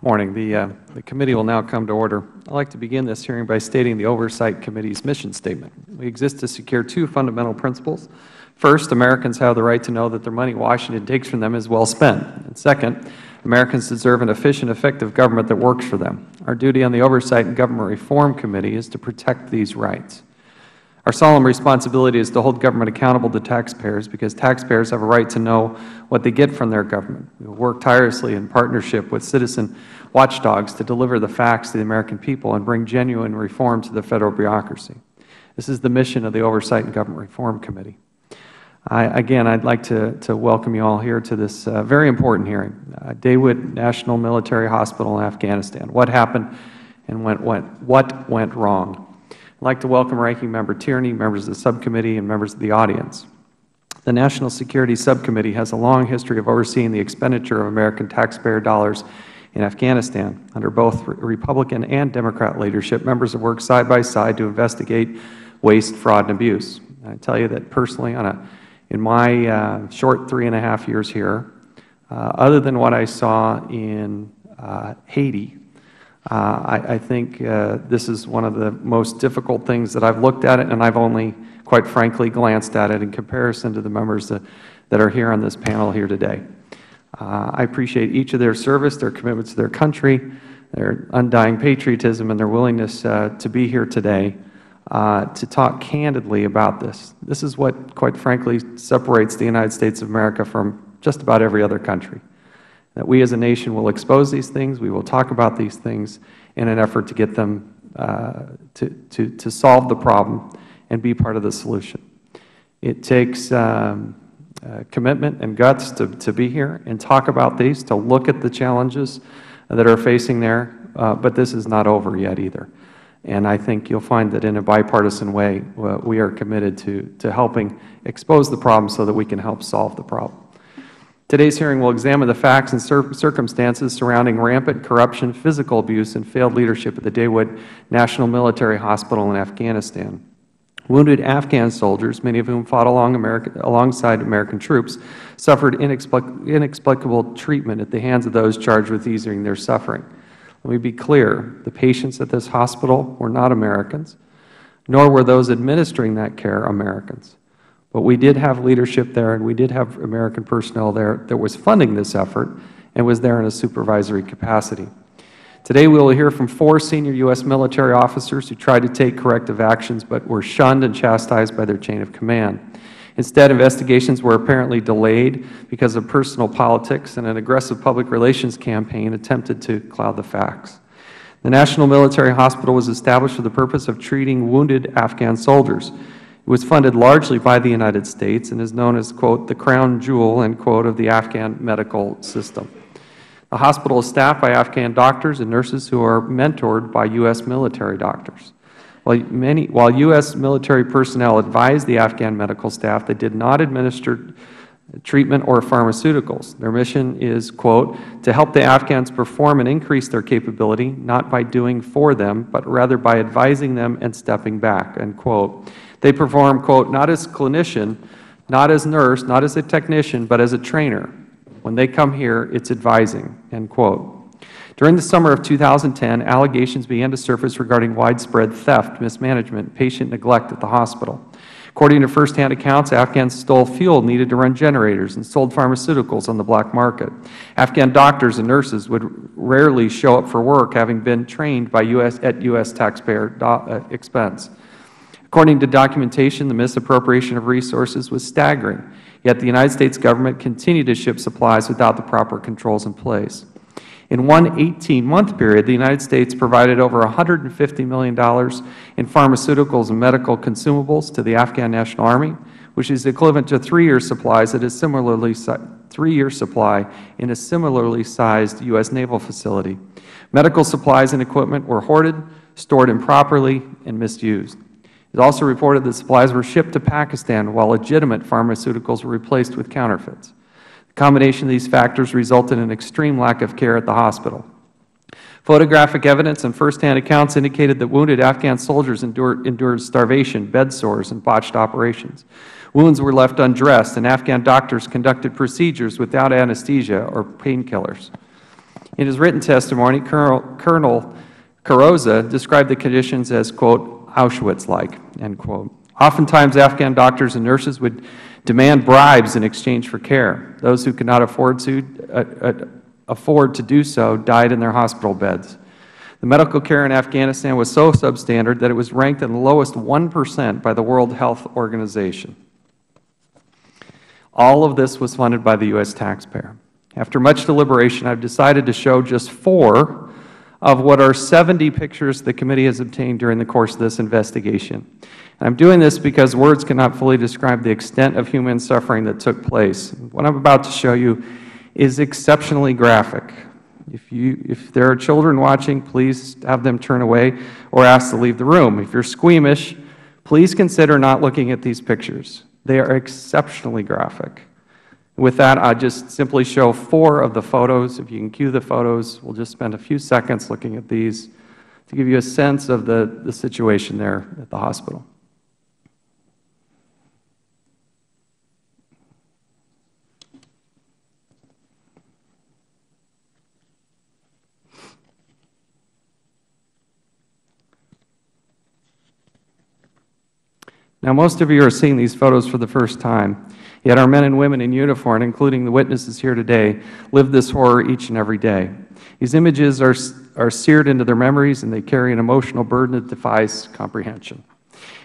Morning. The committee will now come to order. I'd like to begin this hearing by stating the Oversight Committee's mission statement. We exist to secure two fundamental principles. First, Americans have the right to know that their money Washington takes from them is well spent. And second, Americans deserve an efficient, effective government that works for them. Our duty on the Oversight and Government Reform Committee is to protect these rights. Our solemn responsibility is to hold government accountable to taxpayers because taxpayers have a right to know what they get from their government. We will work tirelessly in partnership with citizen watchdogs to deliver the facts to the American people and bring genuine reform to the Federal bureaucracy. This is the mission of the Oversight and Government Reform Committee. Again, I'd like to welcome you all here to this very important hearing. Dawood National Military Hospital in Afghanistan. What happened and what went wrong? I'd like to welcome Ranking Member Tierney, members of the subcommittee, and members of the audience. The National Security Subcommittee has a long history of overseeing the expenditure of American taxpayer dollars in Afghanistan. Under both Republican and Democrat leadership, members have worked side by side to investigate waste, fraud, and abuse. I tell you that personally, in my short 3.5 years here, other than what I saw in Haiti, I think this is one of the most difficult things that I've looked at it, and I've only, quite frankly, glanced at it in comparison to the members that are here on this panel here today. I appreciate each of their service, their commitment to their country, their undying patriotism, and their willingness to be here today to talk candidly about this. This is what, quite frankly, separates the United States of America from just about every other country. That we as a nation will expose these things, we will talk about these things in an effort to get them to solve the problem and be part of the solution. It takes commitment and guts to be here and talk about these, to look at the challenges that are facing there, but this is not over yet either. And I think you'll find that in a bipartisan way, we are committed to helping expose the problem so that we can help solve the problem. Today's hearing will examine the facts and circumstances surrounding rampant corruption, physical abuse, and failed leadership at the Dawood National Military Hospital in Afghanistan. Wounded Afghan soldiers, many of whom fought alongside American troops, suffered inexplicable treatment at the hands of those charged with easing their suffering. Let me be clear, the patients at this hospital were not Americans, nor were those administering that care Americans. But we did have leadership there, and we did have American personnel there that was funding this effort and was there in a supervisory capacity. Today we will hear from 4 senior U.S. military officers who tried to take corrective actions but were shunned and chastised by their chain of command. Instead, investigations were apparently delayed because of personal politics, and an aggressive public relations campaign attempted to cloud the facts. The National Military Hospital was established for the purpose of treating wounded Afghan soldiers. It was funded largely by the United States and is known as, quote, the crown jewel, end quote, of the Afghan medical system. The hospital is staffed by Afghan doctors and nurses who are mentored by U.S. military doctors. While U.S. military personnel advised the Afghan medical staff, they did not administer treatment or pharmaceuticals. Their mission is, quote, to help the Afghans perform and increase their capability, not by doing for them, but rather by advising them and stepping back, end quote. They perform, quote, not as clinician, not as nurse, not as a technician, but as a trainer. When they come here, it's advising, end quote. During the summer of 2010, allegations began to surface regarding widespread theft, mismanagement, and patient neglect at the hospital. According to first-hand accounts, Afghans stole fuel needed to run generators and sold pharmaceuticals on the black market. Afghan doctors and nurses would rarely show up for work, having been trained by at U.S. taxpayer expense. According to documentation, the misappropriation of resources was staggering, yet the United States government continued to ship supplies without the proper controls in place. In one 18-month period, the United States provided over $150 million in pharmaceuticals and medical consumables to the Afghan National Army, which is equivalent to 3-year supplies at a similarly 3-year supply in a similarly sized U.S. naval facility. Medical supplies and equipment were hoarded, stored improperly, and misused. It is also reported that supplies were shipped to Pakistan while legitimate pharmaceuticals were replaced with counterfeits. The combination of these factors resulted in an extreme lack of care at the hospital. Photographic evidence and first-hand accounts indicated that wounded Afghan soldiers endured starvation, bed sores, and botched operations. Wounds were left undressed, and Afghan doctors conducted procedures without anesthesia or painkillers. In his written testimony, Colonel Carrozza described the conditions as, quote, Auschwitz-like, end quote. Oftentimes, Afghan doctors and nurses would demand bribes in exchange for care. Those who could not afford to do so died in their hospital beds. The medical care in Afghanistan was so substandard that it was ranked in the lowest 1% by the World Health Organization. All of this was funded by the U.S. taxpayer. After much deliberation, I have decided to show just 4 of what are 70 pictures the committee has obtained during the course of this investigation. And I'm doing this because words cannot fully describe the extent of human suffering that took place. What I'm about to show you is exceptionally graphic. If there are children watching, please have them turn away or ask to leave the room. If you're squeamish, please consider not looking at these pictures. They are exceptionally graphic. With that, I'll just simply show 4 of the photos. If you can cue the photos, we'll just spend a few seconds looking at these to give you a sense of the situation there at the hospital. Now, most of you are seeing these photos for the first time, yet our men and women in uniform, including the witnesses here today, live this horror each and every day. These images are seared into their memories, and they carry an emotional burden that defies comprehension.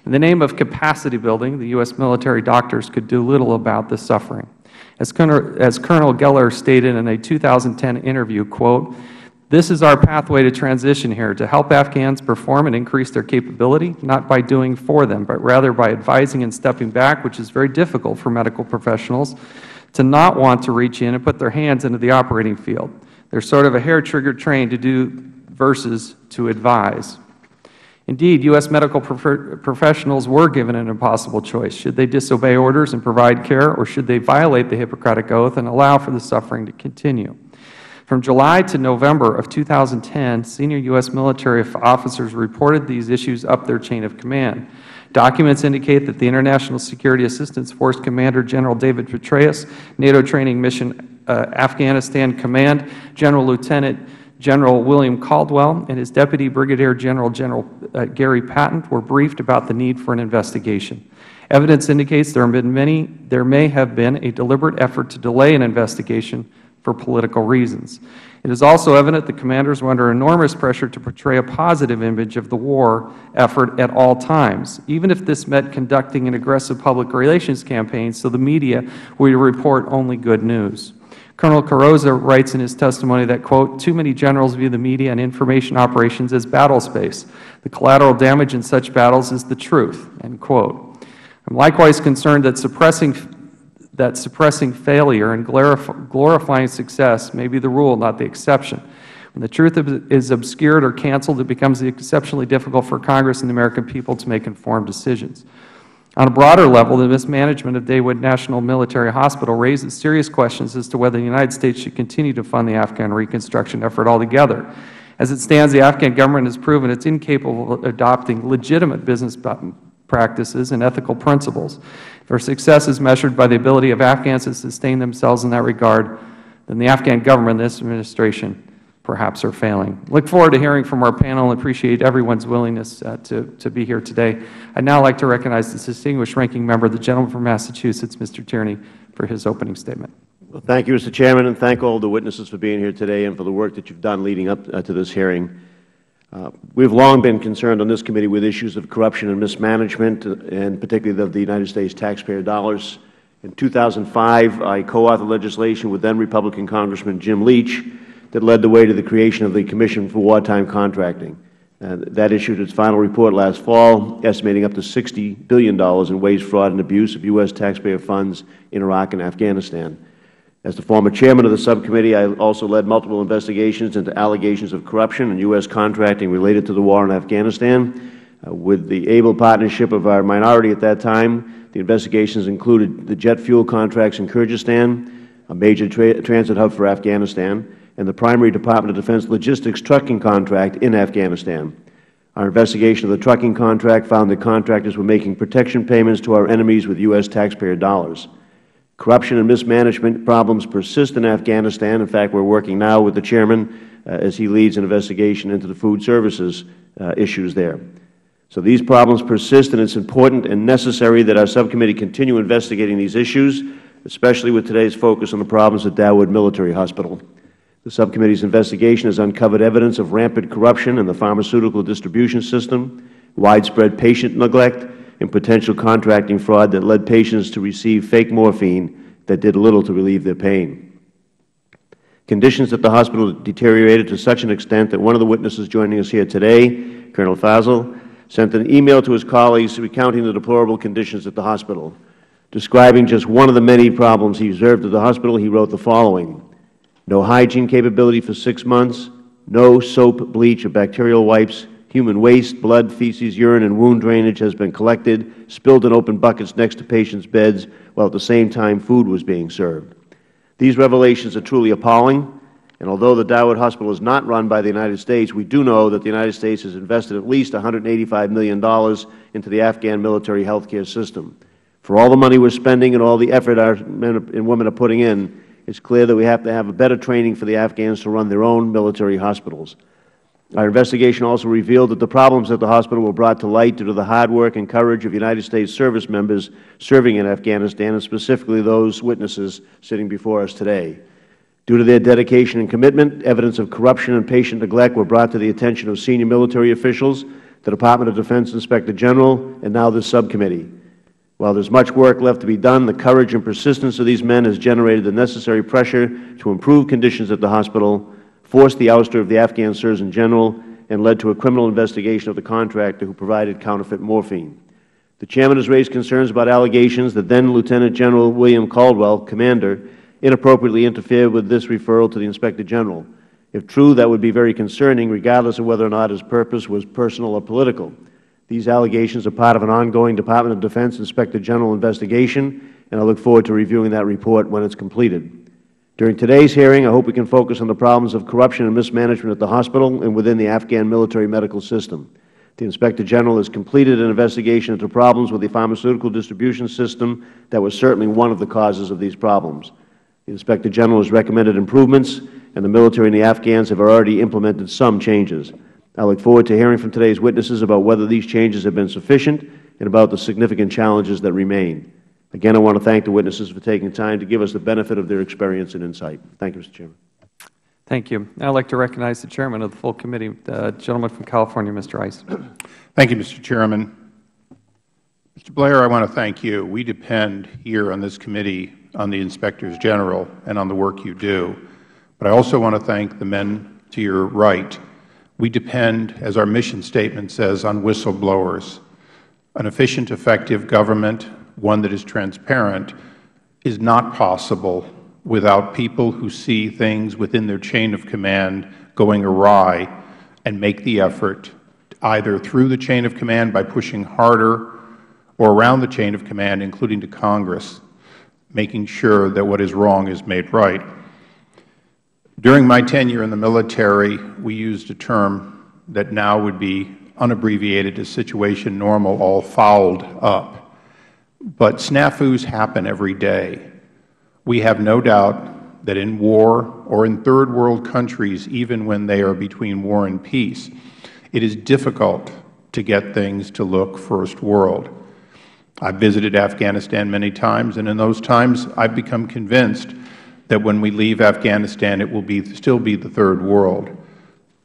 In the name of capacity building, the U.S. military doctors could do little about this suffering. As Colonel Geller stated in a 2010 interview, quote, "This is our pathway to transition here, to help Afghans perform and increase their capability, not by doing for them, but rather by advising and stepping back, which is very difficult for medical professionals, to not want to reach in and put their hands into the operating field. They're sort of a hair-trigger trained to do versus to advise." Indeed, U.S. medical professionals were given an impossible choice. Should they disobey orders and provide care, or should they violate the Hippocratic Oath and allow for the suffering to continue? From July to November of 2010, senior U.S. military officers reported these issues up their chain of command. Documents indicate that the International Security Assistance Force Commander General David Petraeus, NATO Training Mission Afghanistan Command General Lieutenant General William Caldwell, and his Deputy Brigadier General Gary Patton were briefed about the need for an investigation. Evidence indicates there may have been a deliberate effort to delay an investigation for political reasons. It is also evident the commanders were under enormous pressure to portray a positive image of the war effort at all times, even if this meant conducting an aggressive public relations campaign so the media would report only good news. Colonel Carrozza writes in his testimony that, quote, "Too many generals view the media and information operations as battle space. The collateral damage in such battles is the truth," end quote. I'm likewise concerned that suppressing failure and glorifying success may be the rule, not the exception. When the truth is obscured or canceled, it becomes exceptionally difficult for Congress and the American people to make informed decisions. On a broader level, the mismanagement of Dawood National Military Hospital raises serious questions as to whether the United States should continue to fund the Afghan reconstruction effort altogether. As it stands, the Afghan government has proven it's incapable of adopting legitimate business practices and ethical principles. If our success is measured by the ability of Afghans to sustain themselves in that regard, then the Afghan government and this administration perhaps are failing. I look forward to hearing from our panel and appreciate everyone's willingness to be here today. I'd now like to recognize the distinguished ranking member, the gentleman from Massachusetts, Mr. Tierney, for his opening statement. Well, thank you, Mr. Chairman, and thank all the witnesses for being here today and for the work that you've done leading up to this hearing. We've long been concerned on this committee with issues of corruption and mismanagement, and particularly of the United States taxpayer dollars. In 2005, I co-authored legislation with then-Republican Congressman Jim Leach that led the way to the creation of the Commission for Wartime Contracting. That issued its final report last fall, estimating up to $60 billion in waste, fraud, and abuse of U.S. taxpayer funds in Iraq and Afghanistan. As the former chairman of the subcommittee, I also led multiple investigations into allegations of corruption and U.S. contracting related to the war in Afghanistan. With the able partnership of our minority at that time, the investigations included the jet fuel contracts in Kyrgyzstan, a major transit hub for Afghanistan, and the primary Department of Defense logistics trucking contract in Afghanistan. Our investigation of the trucking contract found that contractors were making protection payments to our enemies with U.S. taxpayer dollars. Corruption and mismanagement problems persist in Afghanistan. In fact, we are working now with the Chairman as he leads an investigation into the food services issues there. So these problems persist, and it is important and necessary that our subcommittee continue investigating these issues, especially with today's focus on the problems at Dawood Military Hospital. The subcommittee's investigation has uncovered evidence of rampant corruption in the pharmaceutical distribution system, widespread patient neglect, and potential contracting fraud that led patients to receive fake morphine that did little to relieve their pain. Conditions at the hospital deteriorated to such an extent that one of the witnesses joining us here today, Colonel Fazel, sent an email to his colleagues recounting the deplorable conditions at the hospital. Describing just one of the many problems he observed at the hospital, he wrote the following: no hygiene capability for 6 months, no soap, bleach, or bacterial wipes, human waste, blood, feces, urine, and wound drainage has been collected, spilled in open buckets next to patients' beds, while at the same time food was being served. These revelations are truly appalling, and although the Dawood Hospital is not run by the United States, we do know that the United States has invested at least $185 million into the Afghan military health care system. For all the money we are spending and all the effort our men and women are putting in, it is clear that we have to have a better training for the Afghans to run their own military hospitals. Our investigation also revealed that the problems at the hospital were brought to light due to the hard work and courage of United States service members serving in Afghanistan, and specifically those witnesses sitting before us today. Due to their dedication and commitment, evidence of corruption and patient neglect were brought to the attention of senior military officials, the Department of Defense Inspector General, and now this subcommittee. While there is much work left to be done, the courage and persistence of these men has generated the necessary pressure to improve conditions at the hospital, forced the ouster of the Afghan Surgeon General, and led to a criminal investigation of the contractor who provided counterfeit morphine. The Chairman has raised concerns about allegations that then Lieutenant General William Caldwell, Commander, inappropriately interfered with this referral to the Inspector General. If true, that would be very concerning, regardless of whether or not his purpose was personal or political. These allegations are part of an ongoing Department of Defense Inspector General investigation, and I look forward to reviewing that report when it is completed. During today's hearing, I hope we can focus on the problems of corruption and mismanagement at the hospital and within the Afghan military medical system. The Inspector General has completed an investigation into problems with the pharmaceutical distribution system that was certainly one of the causes of these problems. The Inspector General has recommended improvements, and the military and the Afghans have already implemented some changes. I look forward to hearing from today's witnesses about whether these changes have been sufficient and about the significant challenges that remain. Again, I want to thank the witnesses for taking time to give us the benefit of their experience and insight. Thank you, Mr. Chairman. Thank you. I would like to recognize the Chairman of the full committee, the gentleman from California, Mr. Rice. Thank you, Mr. Chairman. Mr. Blair, I want to thank you. We depend here on this committee on the Inspectors General and on the work you do. But I also want to thank the men to your right. We depend, as our mission statement says, on whistleblowers. An efficient, effective government, one that is transparent, is not possible without people who see things within their chain of command going awry and make the effort, either through the chain of command by pushing harder or around the chain of command, including to Congress, making sure that what is wrong is made right. During my tenure in the military, we used a term that now would be unabbreviated as situation normal, all fouled up. But snafus happen every day. We have no doubt that in war or in third world countries, even when they are between war and peace, it is difficult to get things to look first world. I've visited Afghanistan many times, and in those times I've become convinced that when we leave Afghanistan it will still be the third world.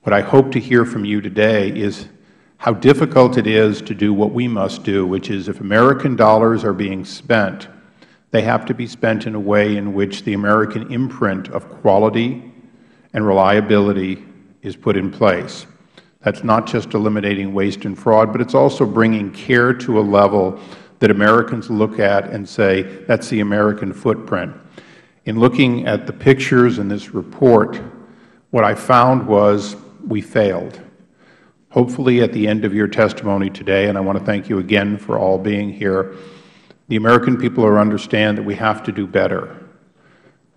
What I hope to hear from you today is how difficult it is to do what we must do, which is if American dollars are being spent, they have to be spent in a way in which the American imprint of quality and reliability is put in place. That's not just eliminating waste and fraud, but it's also bringing care to a level that Americans look at and say, that's the American footprint. In looking at the pictures in this report, what I found was we failed. Hopefully at the end of your testimony today, and I want to thank you again for all being here, the American people will understand that we have to do better.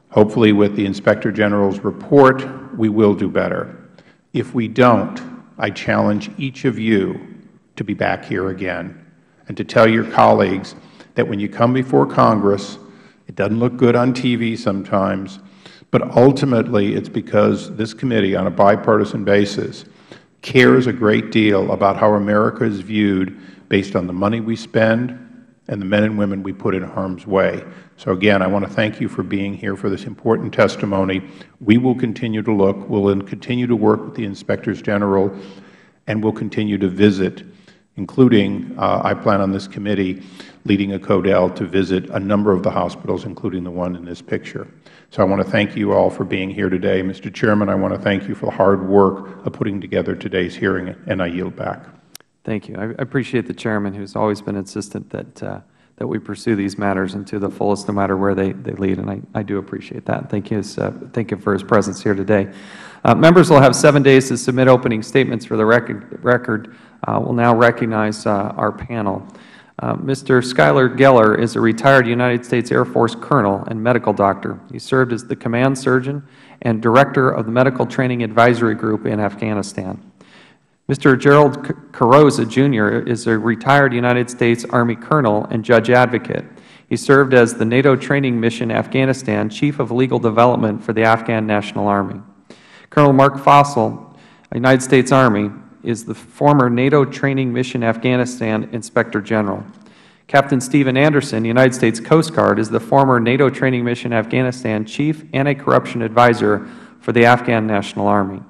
Hopefully with the Inspector General's report, we will do better. If we don't, I challenge each of you to be back here again and to tell your colleagues that when you come before Congress It doesn't look good on TV sometimes, but ultimately it's because this committee, on a bipartisan basis, cares a great deal about how America is viewed based on the money we spend and the men and women we put in harm's way. So again, I want to thank you for being here for this important testimony. We will continue to look. We will continue to work with the Inspectors General, and we will continue to visit, including, I plan on this committee leading a CODEL to visit a number of the hospitals, including the one in this picture. So I want to thank you all for being here today. Mr. Chairman, I want to thank you for the hard work of putting together today's hearing, and I yield back. Thank you. I appreciate the Chairman, who has always been insistent that we pursue these matters and to the fullest, no matter where they lead, and I do appreciate that. Thank you for his presence here today. Members will have 7 days to submit opening statements for the record. We'll now recognize our panel. Mr. Schuyler Geller is a retired United States Air Force colonel and medical doctor. He served as the command surgeon and director of the Medical Training Advisory Group in Afghanistan. Mr. Gerald Carrozza, Jr. is a retired United States Army colonel and judge advocate. He served as the NATO Training Mission Afghanistan Chief of Legal Development for the Afghan National Army. Colonel Mark Fossel, United States Army, is the former NATO Training Mission Afghanistan Inspector General. Captain Stephen Anderson, United States Coast Guard, is the former NATO Training Mission Afghanistan Chief Anti-Corruption Advisor for the Afghan National Army.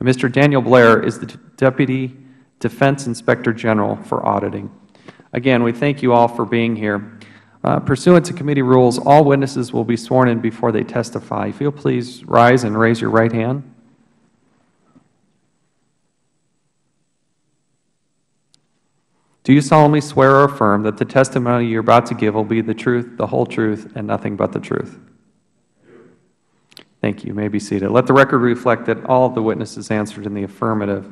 And Mr. Daniel Blair is the Deputy Defense Inspector General for Auditing. Again, we thank you all for being here. Pursuant to committee rules, all witnesses will be sworn in before they testify. If you'll please rise and raise your right hand. Do you solemnly swear or affirm that the testimony you are about to give will be the truth, the whole truth, and nothing but the truth? Thank you. You may be seated. Let the record reflect that all of the witnesses answered in the affirmative.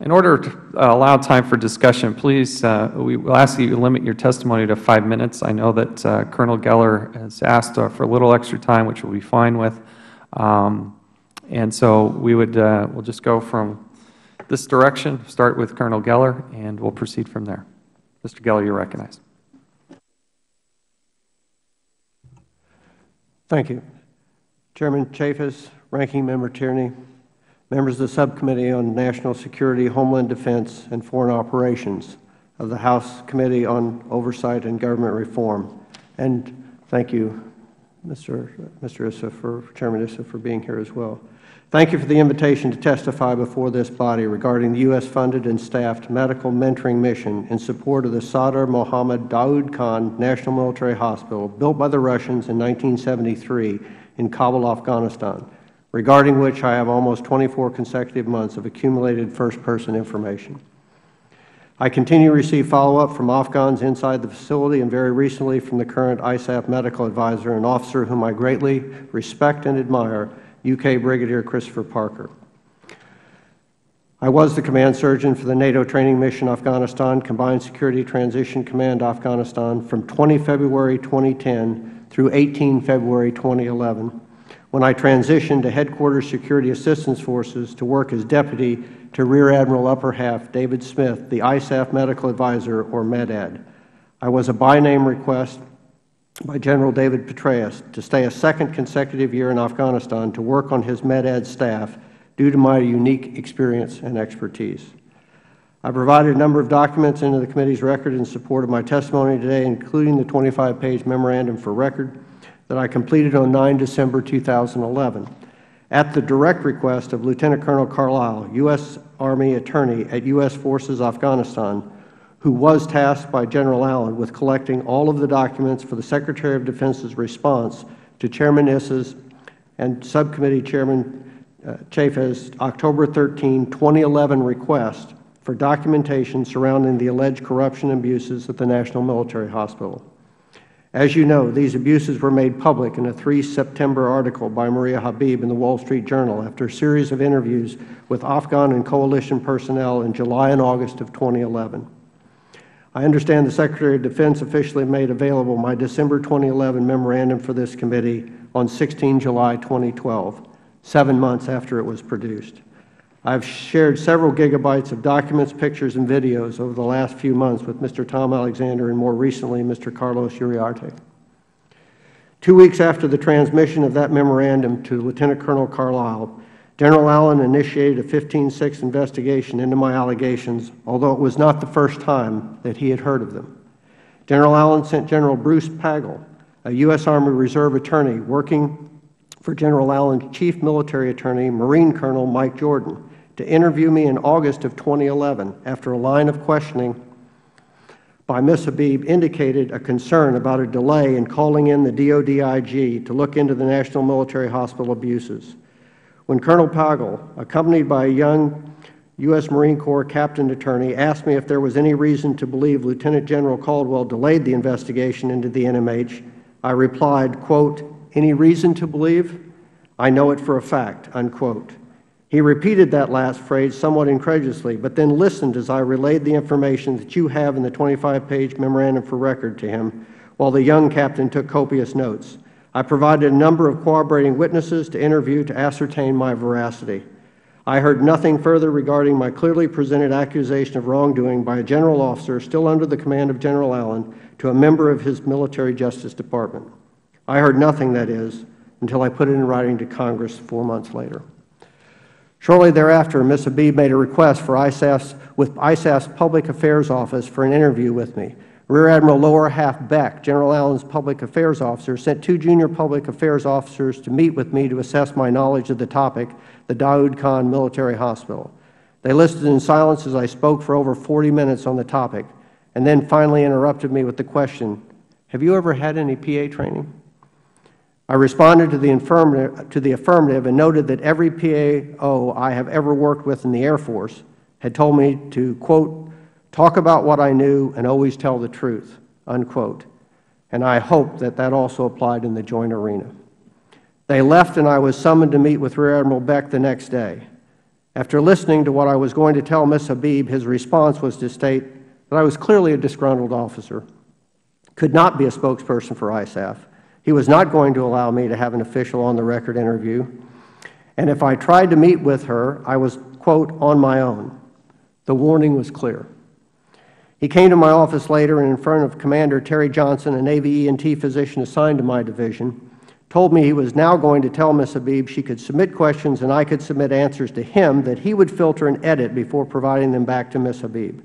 In order to allow time for discussion, please, we will ask that you limit your testimony to 5 minutes. I know that Colonel Geller has asked for a little extra time, which we'll be fine with. And so we'll just go from this direction, start with Colonel Geller, and we'll proceed from there. Mr. Geller, you're recognized. Thank you. Chairman Chaffetz, Ranking Member Tierney, members of the Subcommittee on National Security, Homeland Defense, and Foreign Operations of the House Committee on Oversight and Government Reform, and thank you, Mr. Issa, Chairman Issa, for being here as well. Thank you for the invitation to testify before this body regarding the U.S.-funded and staffed medical mentoring mission in support of the Sadr Mohammad Daoud Khan National Military Hospital, built by the Russians in 1973 in Kabul, Afghanistan, regarding which I have almost 24 consecutive months of accumulated first-person information. I continue to receive follow-up from Afghans inside the facility and very recently from the current ISAF medical advisor, an officer whom I greatly respect and admire, UK Brigadier Christopher Parker. I was the command surgeon for the NATO Training Mission Afghanistan, Combined Security Transition Command Afghanistan from 20 February 2010 through 18 February 2011, when I transitioned to Headquarters Security Assistance Forces to work as Deputy to Rear Admiral Upper Half David Smith, the ISAF Medical Advisor, or MEDAD. I was a by-name request by General David Petraeus to stay a second consecutive year in Afghanistan to work on his MEDAD staff due to my unique experience and expertise. I provided a number of documents into the committee's record in support of my testimony today, including the 25-page memorandum for record that I completed on 9 December 2011 at the direct request of Lieutenant Colonel Carlisle, U.S. Army Attorney at U.S. Forces Afghanistan, who was tasked by General Allen with collecting all of the documents for the Secretary of Defense's response to Chairman Issa's and Subcommittee Chairman Chaffetz's October 13, 2011 request for documentation surrounding the alleged corruption and abuses at the National Military Hospital. As you know, these abuses were made public in a 3 September article by Maria Habib in the Wall Street Journal after a series of interviews with Afghan and coalition personnel in July and August of 2011. I understand the Secretary of Defense officially made available my December 2011 memorandum for this committee on 16 July 2012, 7 months after it was produced. I have shared several gigabytes of documents, pictures, and videos over the last few months with Mr. Tom Alexander and more recently Mr. Carlos Uriarte. 2 weeks after the transmission of that memorandum to Lieutenant Colonel Carlisle, General Allen initiated a 15-6 investigation into my allegations, although it was not the first time that he had heard of them. General Allen sent General Bruce Pagel, a U.S. Army Reserve attorney working for General Allen's chief military attorney, Marine Colonel Mike Jordan, to interview me in August of 2011 after a line of questioning by Ms. Habib indicated a concern about a delay in calling in the DODIG to look into the National Military Hospital abuses. When Colonel Pagel, accompanied by a young U.S. Marine Corps captain attorney, asked me if there was any reason to believe Lieutenant General Caldwell delayed the investigation into the NMH, I replied, quote, "Any reason to believe? I know it for a fact," unquote. He repeated that last phrase somewhat incredulously, but then listened as I relayed the information that you have in the 25-page memorandum for record to him, while the young captain took copious notes. I provided a number of corroborating witnesses to interview to ascertain my veracity. I heard nothing further regarding my clearly presented accusation of wrongdoing by a general officer still under the command of General Allen to a member of his military justice department. I heard nothing, that is, until I put it in writing to Congress 4 months later. Shortly thereafter, Ms. Habib made a request for ISAF's Public Affairs Office for an interview with me. Rear Admiral Lower Half Beck, General Allen's Public Affairs Officer, sent 2 junior Public Affairs Officers to meet with me to assess my knowledge of the topic, the Daoud Khan Military Hospital. They listened in silence as I spoke for over 40 minutes on the topic, and then finally interrupted me with the question, "Have you ever had any PA training?" I responded to the affirmative and noted that every PAO I have ever worked with in the Air Force had told me to, quote, "talk about what I knew and always tell the truth," unquote. And I hoped that that also applied in the joint arena. They left and I was summoned to meet with Rear Admiral Beck the next day. After listening to what I was going to tell Ms. Habib, his response was to state that I was clearly a disgruntled officer, could not be a spokesperson for ISAF. He was not going to allow me to have an official on-the-record interview. And if I tried to meet with her, I was, quote, "on my own." The warning was clear. He came to my office later and in front of Commander Terry Johnson, a Navy E&T physician assigned to my division, told me he was now going to tell Ms. Habib she could submit questions and I could submit answers to him that he would filter and edit before providing them back to Ms. Habib.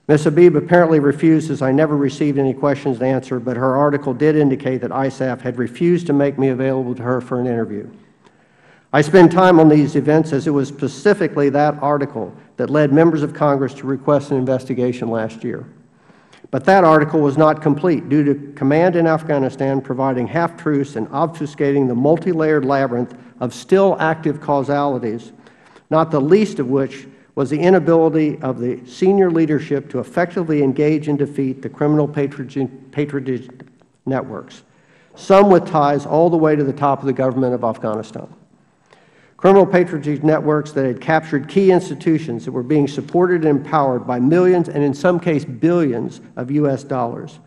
Ms. Habib apparently refused, as I never received any questions to answer, but her article did indicate that ISAF had refused to make me available to her for an interview. I spend time on these events as it was specifically that article that led members of Congress to request an investigation last year. But that article was not complete due to command in Afghanistan providing half-truths and obfuscating the multi-layered labyrinth of still active causalities, not the least of which was the inability of the senior leadership to effectively engage and defeat the criminal patronage networks, some with ties all the way to the top of the government of Afghanistan. Criminal patronage networks that had captured key institutions that were being supported and empowered by millions and in some cases billions of U.S. dollars.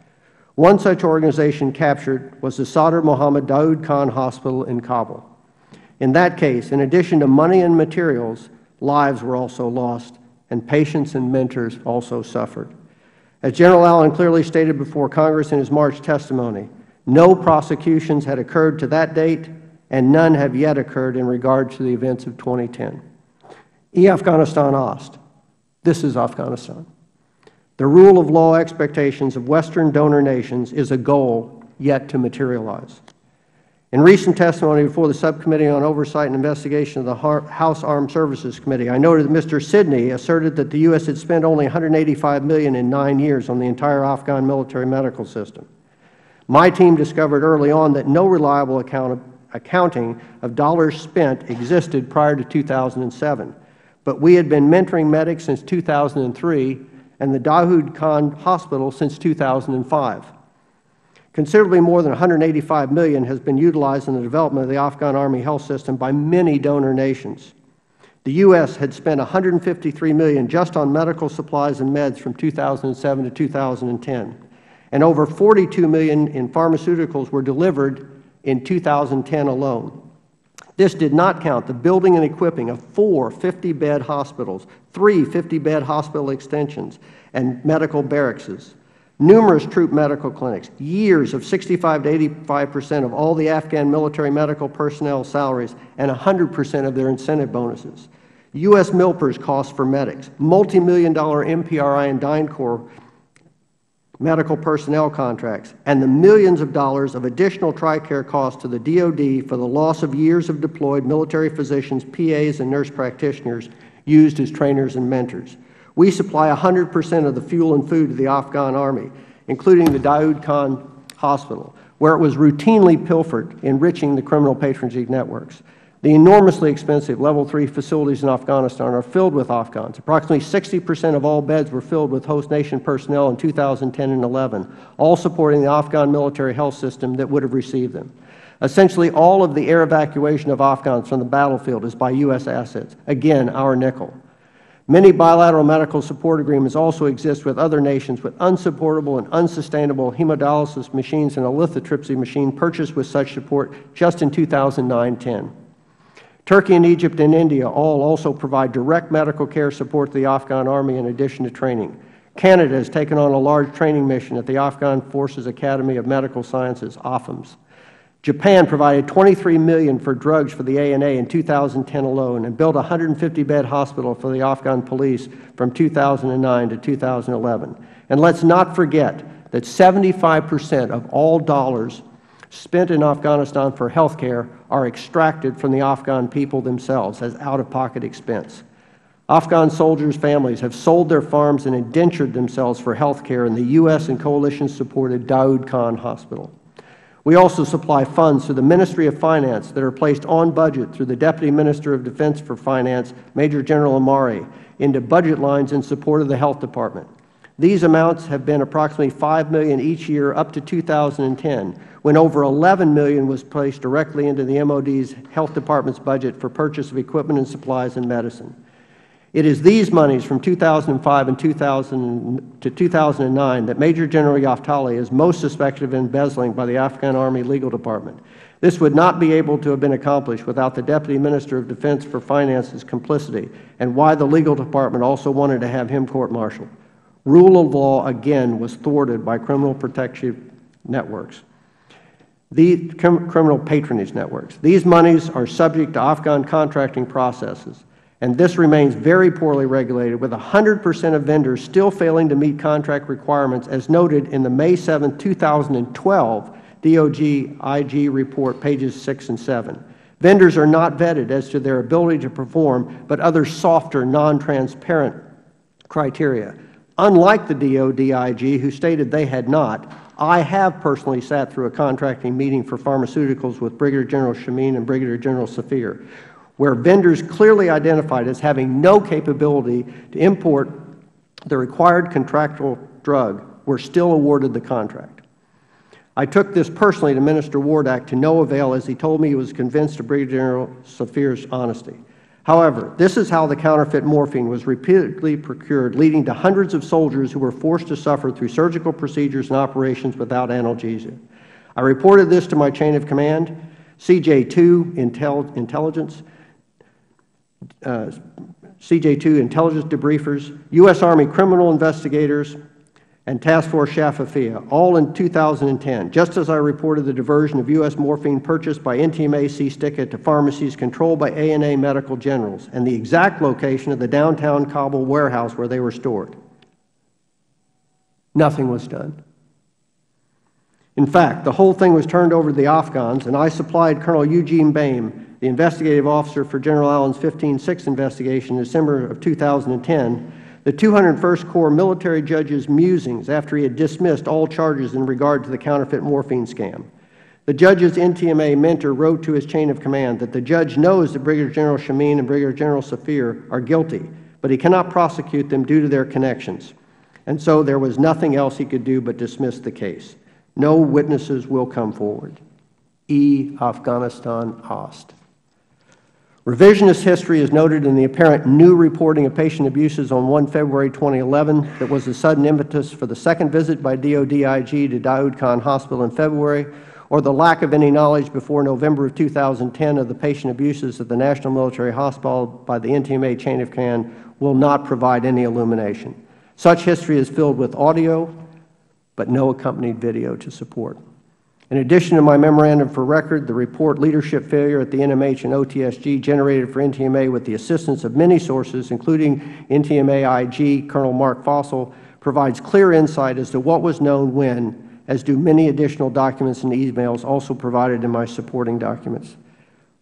One such organization captured was the Sadr Mohammed Daoud Khan Hospital in Kabul. In that case, in addition to money and materials, lives were also lost, and patients and mentors also suffered. As General Allen clearly stated before Congress in his March testimony, no prosecutions had occurred to that date, and none have yet occurred in regard to the events of 2010. Afghanistan Ost. This is Afghanistan. The rule of law expectations of Western donor nations is a goal yet to materialize. In recent testimony before the Subcommittee on Oversight and Investigation of the House Armed Services Committee, I noted that Mr. Sidney asserted that the U.S. had spent only $185 million in 9 years on the entire Afghan military medical system. My team discovered early on that no reliable accounting of dollars spent existed prior to 2007, but we had been mentoring medics since 2003 and the Daoud Khan Hospital since 2005. Considerably more than $185 million has been utilized in the development of the Afghan Army health system by many donor nations. The U.S. had spent $153 million just on medical supplies and meds from 2007 to 2010, and over $42 million in pharmaceuticals were delivered in 2010 alone. This did not count the building and equipping of 4 50-bed hospitals, 3 50-bed hospital extensions, and medical barracks, numerous troop medical clinics, years of 65 to 85% of all the Afghan military medical personnel salaries, and 100% of their incentive bonuses. U.S. MILPERS costs for medics, multi-million-dollar MPRI and DynCorp medical personnel contracts, and the millions of dollars of additional TRICARE costs to the DoD for the loss of years of deployed military physicians, PAs, and nurse practitioners used as trainers and mentors. We supply 100% of the fuel and food to the Afghan Army, including the Daoud Khan Hospital, where it was routinely pilfered, enriching the criminal patronage networks. The enormously expensive Level 3 facilities in Afghanistan are filled with Afghans. Approximately 60% of all beds were filled with host nation personnel in 2010 and 11, all supporting the Afghan military health system that would have received them. Essentially, all of the air evacuation of Afghans from the battlefield is by U.S. assets, again, our nickel. Many bilateral medical support agreements also exist with other nations with unsupportable and unsustainable hemodialysis machines and a lithotripsy machine purchased with such support just in 2009-10. Turkey and Egypt and India all also provide direct medical care support to the Afghan Army in addition to training. Canada has taken on a large training mission at the Afghan Forces Academy of Medical Sciences, AFAMS. Japan provided $23 million for drugs for the ANA in 2010 alone and built a 150-bed hospital for the Afghan police from 2009 to 2011. And let's not forget that 75% of all dollars spent in Afghanistan for health care are extracted from the Afghan people themselves as out-of-pocket expense. Afghan soldiers' families have sold their farms and indentured themselves for health care in the U.S. and coalition-supported Daoud Khan Hospital. We also supply funds to the Ministry of Finance that are placed on budget through the Deputy Minister of Defense for Finance, Major General Amari, into budget lines in support of the Health Department. These amounts have been approximately $5 million each year up to 2010, when over $11 million was placed directly into the MOD's Health Department's budget for purchase of equipment and supplies and medicine. It is these monies from 2005 and 2009 that Major General Yaftali is most suspected of embezzling by the Afghan Army Legal Department. This would not be able to have been accomplished without the Deputy Minister of Defense for Finance's complicity, and why the Legal Department also wanted to have him court-martialed. Rule of law, again, was thwarted by criminal protection networks. The criminal patronage networks. These monies are subject to Afghan contracting processes, and this remains very poorly regulated, with 100% of vendors still failing to meet contract requirements, as noted in the May 7, 2012 DOJ-IG report, pages 6 and 7. Vendors are not vetted as to their ability to perform, but other softer, non-transparent criteria. Unlike the DOD-IG, who stated they had not, I have personally sat through a contracting meeting for pharmaceuticals with Brigadier General Shamin and Brigadier General Safir, where vendors clearly identified as having no capability to import the required contractual drug were still awarded the contract. I took this personally to Minister Wardak to no avail, as he told me he was convinced of Brigadier General Safir's honesty. However, this is how the counterfeit morphine was repeatedly procured, leading to hundreds of soldiers who were forced to suffer through surgical procedures and operations without analgesia. I reported this to my chain of command, CJ2 Intelligence, CJ2 Intelligence Debriefers, U.S. Army criminal investigators, and Task Force Shafafia, all in 2010, just as I reported the diversion of U.S. morphine purchased by NTMA C-STICA to pharmacies controlled by ANA medical generals, and the exact location of the downtown Kabul warehouse where they were stored. Nothing was done. In fact, the whole thing was turned over to the Afghans, and I supplied Colonel Eugene Boehm, the investigative officer for General Allen's 15-6 investigation in December of 2010, the 201st Corps military judge's musings after he had dismissed all charges in regard to the counterfeit morphine scam. The judge's NTMA mentor wrote to his chain of command that the judge knows that Brigadier General Shamin and Brigadier General Safir are guilty, but he cannot prosecute them due to their connections, and so there was nothing else he could do but dismiss the case. No witnesses will come forward. Afghanistan Ost. Revisionist history is noted in the apparent new reporting of patient abuses on 1 February 2011 that was the sudden impetus for the second visit by DOD-IG to Daoud Khan Hospital in February, or the lack of any knowledge before November of 2010 of the patient abuses at the National Military Hospital by the NTMA chain of command will not provide any illumination. Such history is filled with audio, but no accompanied video to support. In addition to my memorandum for record, the report Leadership Failure at the NMH and OTSG generated for NTMA with the assistance of many sources, including NTMA IG Colonel Mark Fossil, provides clear insight as to what was known when, as do many additional documents and emails also provided in my supporting documents.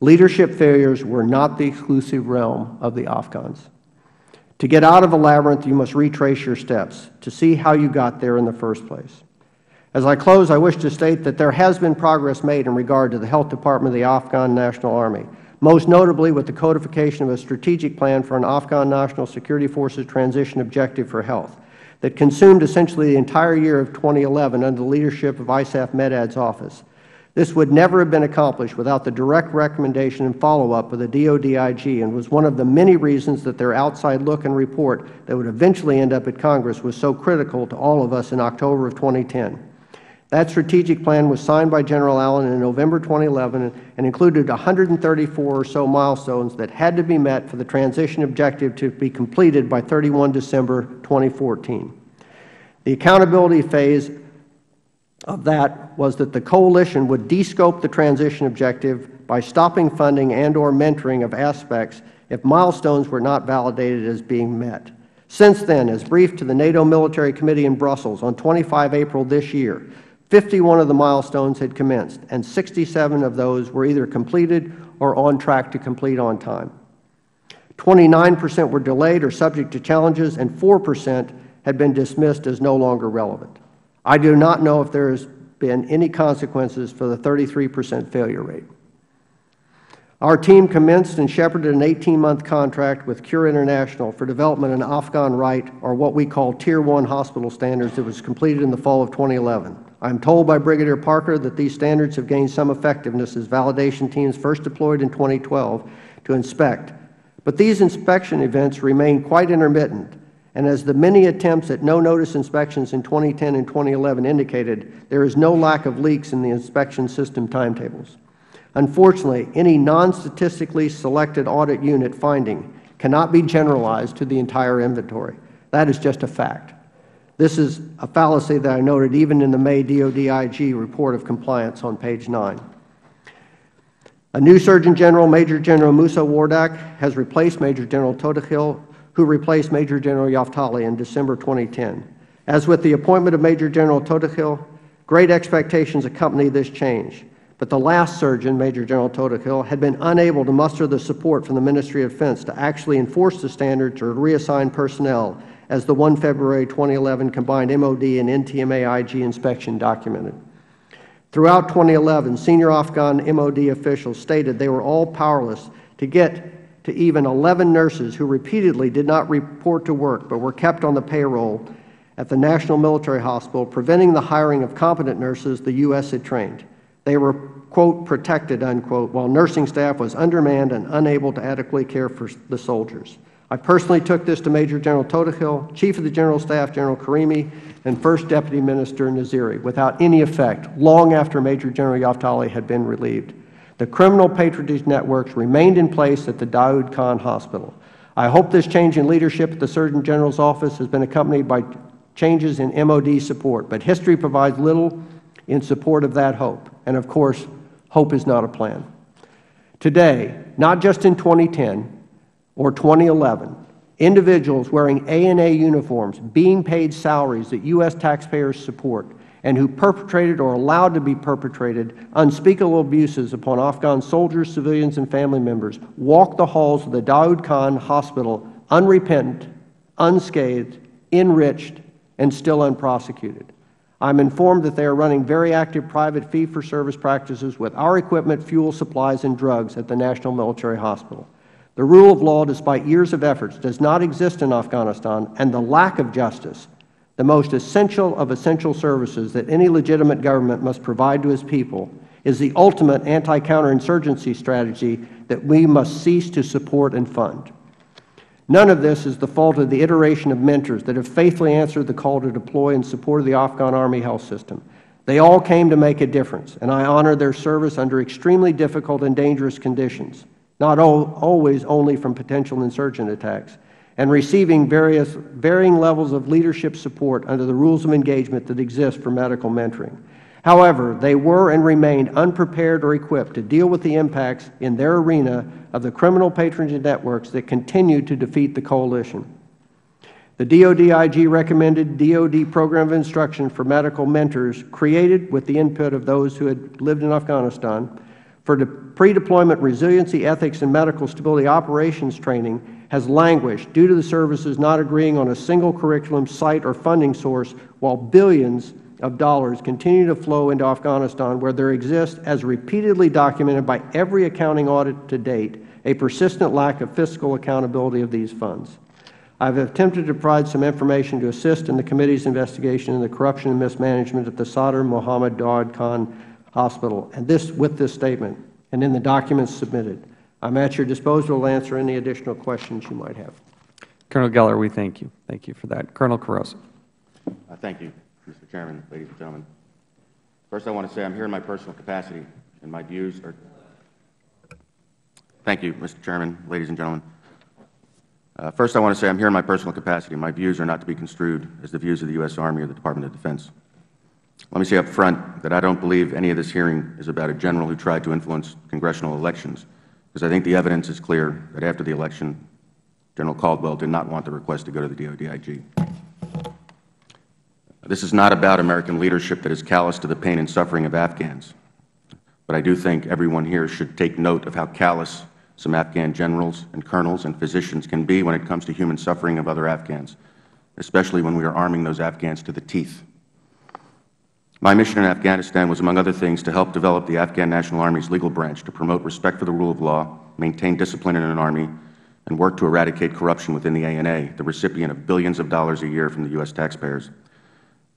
Leadership failures were not the exclusive realm of the Afghans. To get out of a labyrinth, you must retrace your steps to see how you got there in the first place. As I close, I wish to state that there has been progress made in regard to the Health Department of the Afghan National Army, most notably with the codification of a strategic plan for an Afghan National Security Forces transition objective for health that consumed essentially the entire year of 2011 under the leadership of ISAF Medad's office. This would never have been accomplished without the direct recommendation and follow-up of the DODIG, and was one of the many reasons that their outside look and report that would eventually end up at Congress was so critical to all of us in October of 2010. That strategic plan was signed by General Allen in November 2011 and included 134 or so milestones that had to be met for the transition objective to be completed by 31 December 2014. The accountability phase of that was that the coalition would de-scope the transition objective by stopping funding and/or mentoring of aspects if milestones were not validated as being met. Since then, as briefed to the NATO Military Committee in Brussels on 25 April this year, 51 of the milestones had commenced, and 67 of those were either completed or on track to complete on time. 29% were delayed or subject to challenges, and 4% had been dismissed as no longer relevant. I do not know if there has been any consequences for the 33% failure rate. Our team commenced and shepherded an 18-month contract with Cure International for development of an Afghan Right, or what we call Tier 1 hospital standards, that was completed in the fall of 2011. I am told by Brigadier Parker that these standards have gained some effectiveness as validation teams first deployed in 2012 to inspect. But these inspection events remain quite intermittent, and as the many attempts at no-notice inspections in 2010 and 2011 indicated, there is no lack of leaks in the inspection system timetables. Unfortunately, any non-statistically selected audit unit finding cannot be generalized to the entire inventory. That is just a fact. This is a fallacy that I noted even in the May DODIG report of compliance on page 9. A new Surgeon General, Major General Musa Wardak, has replaced Major General Todakhil, who replaced Major General Yaftali in December 2010. As with the appointment of Major General Todakhil, great expectations accompany this change. But the last surgeon, Major General Todakhil, had been unable to muster the support from the Ministry of Defense to actually enforce the standards or reassign personnel, as the 1 February 2011 combined MOD and NTMA IG inspection documented. Throughout 2011, senior Afghan MOD officials stated they were all powerless to get to even 11 nurses who repeatedly did not report to work but were kept on the payroll at the National Military Hospital, preventing the hiring of competent nurses the U.S. had trained. They were, quote, protected, unquote, while nursing staff was undermanned and unable to adequately care for the soldiers. I personally took this to Major General Todakhil, Chief of the General Staff General Karimi, and First Deputy Minister Naziri, without any effect, long after Major General Yaftali had been relieved. The criminal patronage networks remained in place at the Daoud Khan Hospital. I hope this change in leadership at the Surgeon General's office has been accompanied by changes in MOD support, but history provides little in support of that hope. And of course, hope is not a plan. Today, not just in 2010 or 2011, individuals wearing A&A uniforms, being paid salaries that U.S. taxpayers support, and who perpetrated or allowed to be perpetrated unspeakable abuses upon Afghan soldiers, civilians, and family members, walk the halls of the Daoud Khan Hospital unrepentant, unscathed, enriched, and still unprosecuted. I am informed that they are running very active private fee-for-service practices with our equipment, fuel, supplies, and drugs at the National Military Hospital. The rule of law, despite years of efforts, does not exist in Afghanistan, and the lack of justice, the most essential of essential services that any legitimate government must provide to its people, is the ultimate anti-counterinsurgency strategy that we must cease to support and fund. None of this is the fault of the iteration of mentors that have faithfully answered the call to deploy in support of the Afghan Army health system. They all came to make a difference, and I honor their service under extremely difficult and dangerous conditions, not always only from potential insurgent attacks. and receiving varying levels of leadership support under the rules of engagement that exist for medical mentoring. However, they were and remained unprepared or equipped to deal with the impacts in their arena of the criminal patronage networks that continue to defeat the coalition. The DOD-IG recommended DOD Program of Instruction for Medical Mentors, created with the input of those who had lived in Afghanistan, for the pre-deployment resiliency, ethics, and medical stability operations training has languished due to the services not agreeing on a single curriculum, site, or funding source, while billions of dollars continue to flow into Afghanistan, where there exists, as repeatedly documented by every accounting audit to date, a persistent lack of fiscal accountability of these funds. I have attempted to provide some information to assist in the committee's investigation into the corruption and mismanagement at the Sadr Mohammed Daud Khan Hospital, and with this statement, and in the documents submitted. I am at your disposal to answer any additional questions you might have. Colonel Geller, we thank you. Thank you for that. Colonel Carosa. Thank you, Mr. Chairman, ladies and gentlemen. First, I want to say I'm here in my personal capacity, and my views are. Thank you, Mr. Chairman, ladies and gentlemen. First, I want to say I'm here in my personal capacity. My views are not to be construed as the views of the U.S. Army or the Department of Defense. Let me say up front that I don't believe any of this hearing is about a general who tried to influence congressional elections, because I think the evidence is clear that after the election, General Caldwell did not want the request to go to the DOD-IG. This is not about American leadership that is callous to the pain and suffering of Afghans, but I do think everyone here should take note of how callous some Afghan generals and colonels and physicians can be when it comes to human suffering of other Afghans, especially when we are arming those Afghans to the teeth. My mission in Afghanistan was, among other things, to help develop the Afghan National Army's legal branch to promote respect for the rule of law, maintain discipline in an army, and work to eradicate corruption within the ANA, the recipient of billions of dollars a year from the U.S. taxpayers.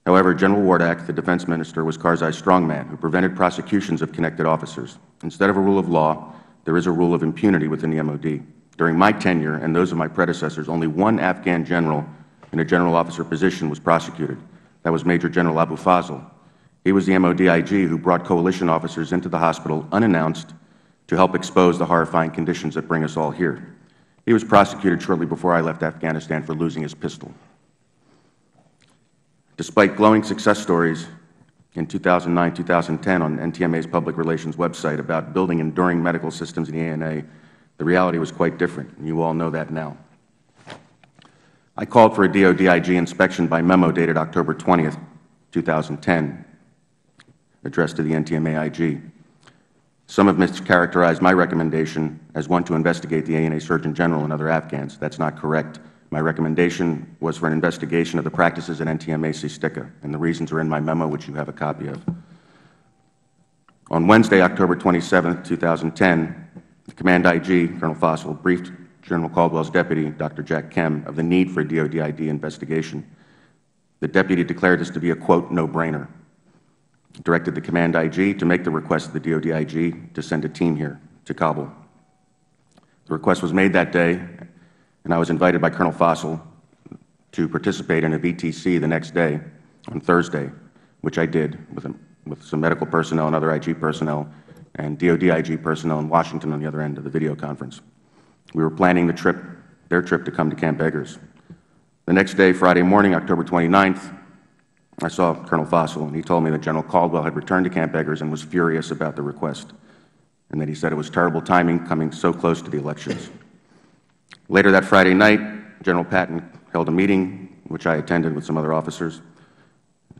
However, General Wardak, the Defense Minister, was Karzai's strongman who prevented prosecutions of connected officers. Instead of a rule of law, there is a rule of impunity within the MOD. During my tenure and those of my predecessors, only one Afghan general in a general officer position was prosecuted. That was Major General Abu Fazl. He was the MOD-IG who brought coalition officers into the hospital unannounced to help expose the horrifying conditions that bring us all here. He was prosecuted shortly before I left Afghanistan for losing his pistol. Despite glowing success stories in 2009-2010 on NTMA's public relations website about building enduring medical systems in the ANA, the reality was quite different, and you all know that now. I called for a DOD-IG inspection by memo dated October 20th, 2010, addressed to the NTMA-IG. Some have mischaracterized my recommendation as one to investigate the ANA Surgeon General and other Afghans. That's not correct. My recommendation was for an investigation of the practices at NTMA-CSTICA, and the reasons are in my memo, which you have a copy of. On Wednesday, October 27, 2010, the Command IG, Colonel Fossil, briefed General Caldwell's deputy, Dr. Jack Kem, of the need for a DOD-ID investigation. The deputy declared this to be a, quote, no-brainer, directed the Command IG to make the request of the DOD-IG to send a team here to Kabul. The request was made that day, and I was invited by Colonel Fossil to participate in a VTC the next day, on Thursday, which I did with some medical personnel and other IG personnel and DOD-IG personnel in Washington on the other end of the video conference. We were planning their trip to come to Camp Eggers. The next day, Friday morning, October 29th, I saw Colonel Fossil, and he told me that General Caldwell had returned to Camp Eggers and was furious about the request, and that he said it was terrible timing coming so close to the elections. Later that Friday night, General Patton held a meeting, which I attended with some other officers.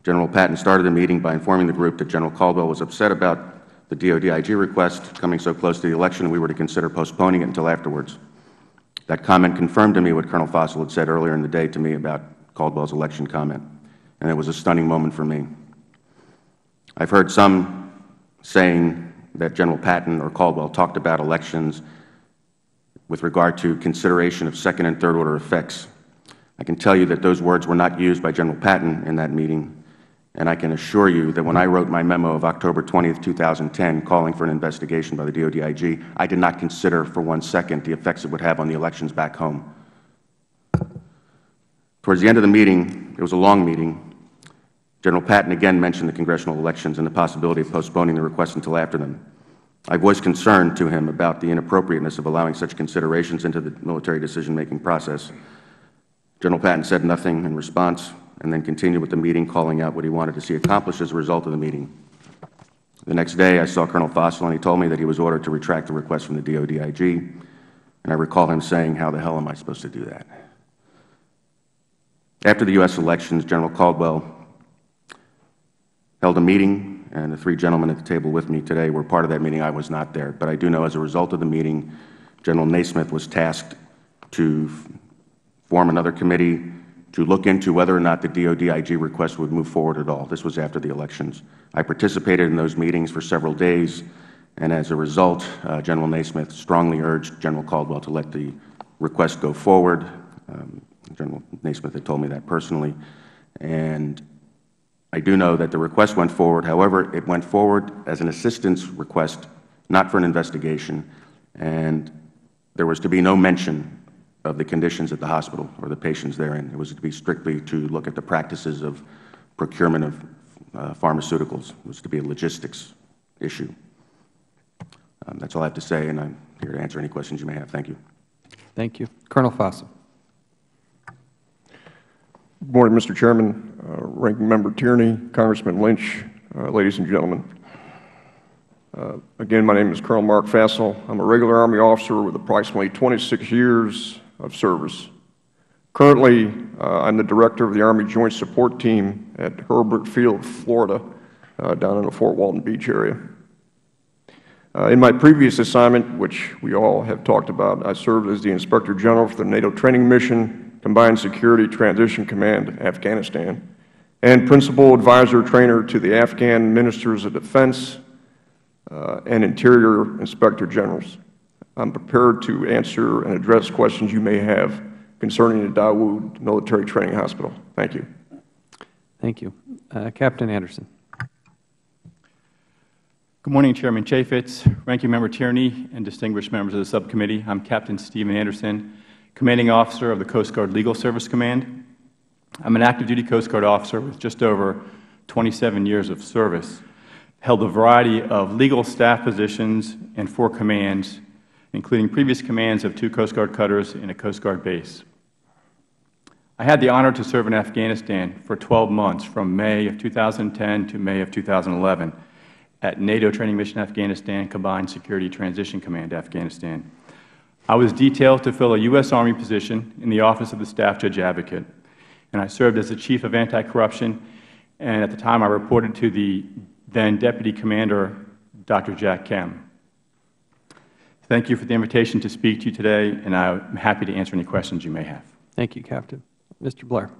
General Patton started the meeting by informing the group that General Caldwell was upset about the DOD-IG request coming so close to the election, and we were to consider postponing it until afterwards. That comment confirmed to me what Colonel Fossil had said earlier in the day to me about Caldwell's election comment, and it was a stunning moment for me. I've heard some saying that General Patton or Caldwell talked about elections with regard to consideration of second and third order effects. I can tell you that those words were not used by General Patton in that meeting, and I can assure you that when I wrote my memo of October 20th, 2010, calling for an investigation by the DOD-IG, I did not consider for 1 second the effects it would have on the elections back home. Towards the end of the meeting, it was a long meeting, General Patton again mentioned the congressional elections and the possibility of postponing the request until after them. I voiced concern to him about the inappropriateness of allowing such considerations into the military decision-making process. General Patton said nothing in response and then continued with the meeting, calling out what he wanted to see accomplished as a result of the meeting. The next day, I saw Colonel Fossil, and he told me that he was ordered to retract the request from the DODIG, and I recall him saying, "How the hell am I supposed to do that?" After the U.S. elections, General Caldwell held a meeting, and the three gentlemen at the table with me today were part of that meeting. I was not there, but I do know as a result of the meeting, General Naismith was tasked to form another committee to look into whether or not the DODIG request would move forward at all. This was after the elections. I participated in those meetings for several days, and as a result, General Naismith strongly urged General Caldwell to let the request go forward. General Naismith had told me that personally. And I do know that the request went forward. However, it went forward as an assistance request, not for an investigation, and there was to be no mention of the conditions at the hospital or the patients therein. It was to be strictly to look at the practices of procurement of pharmaceuticals. It was to be a logistics issue. That's all I have to say, and I'm here to answer any questions you may have. Thank you. Thank you. Colonel Fossil. Good morning, Mr. Chairman, Ranking Member Tierney, Congressman Lynch, ladies and gentlemen. Again, my name is Colonel Mark Fassel. I'm a regular Army officer with approximately 26 years of service. Currently, I'm the director of the Army Joint Support Team at Hurlburt Field, Florida, down in the Fort Walton Beach area. In my previous assignment, which we all have talked about, I served as the Inspector General for the NATO Training Mission, Combined Security Transition Command, Afghanistan, and Principal Advisor Trainer to the Afghan Ministers of Defense and Interior Inspector Generals. I'm prepared to answer and address questions you may have concerning the Dawood Military Training Hospital. Thank you. Thank you. Captain Anderson. Good morning, Chairman Chaffetz, Ranking Member Tierney, and distinguished members of the subcommittee. I'm Captain Stephen Anderson, Commanding Officer of the Coast Guard Legal Service Command. I'm an active duty Coast Guard officer with just over 27 years of service, held a variety of legal staff positions and 4 commands, including previous commands of 2 Coast Guard cutters and a Coast Guard base. I had the honor to serve in Afghanistan for 12 months from May of 2010 to May of 2011 at NATO Training Mission Afghanistan, Combined Security Transition Command, Afghanistan. I was detailed to fill a U.S. Army position in the Office of the Staff Judge Advocate, and I served as the Chief of Anti-Corruption, and at the time I reported to the then Deputy Commander, Dr. Jack Kem. Thank you for the invitation to speak to you today, and I'm happy to answer any questions you may have. Thank you, Captain. Mr. Blair.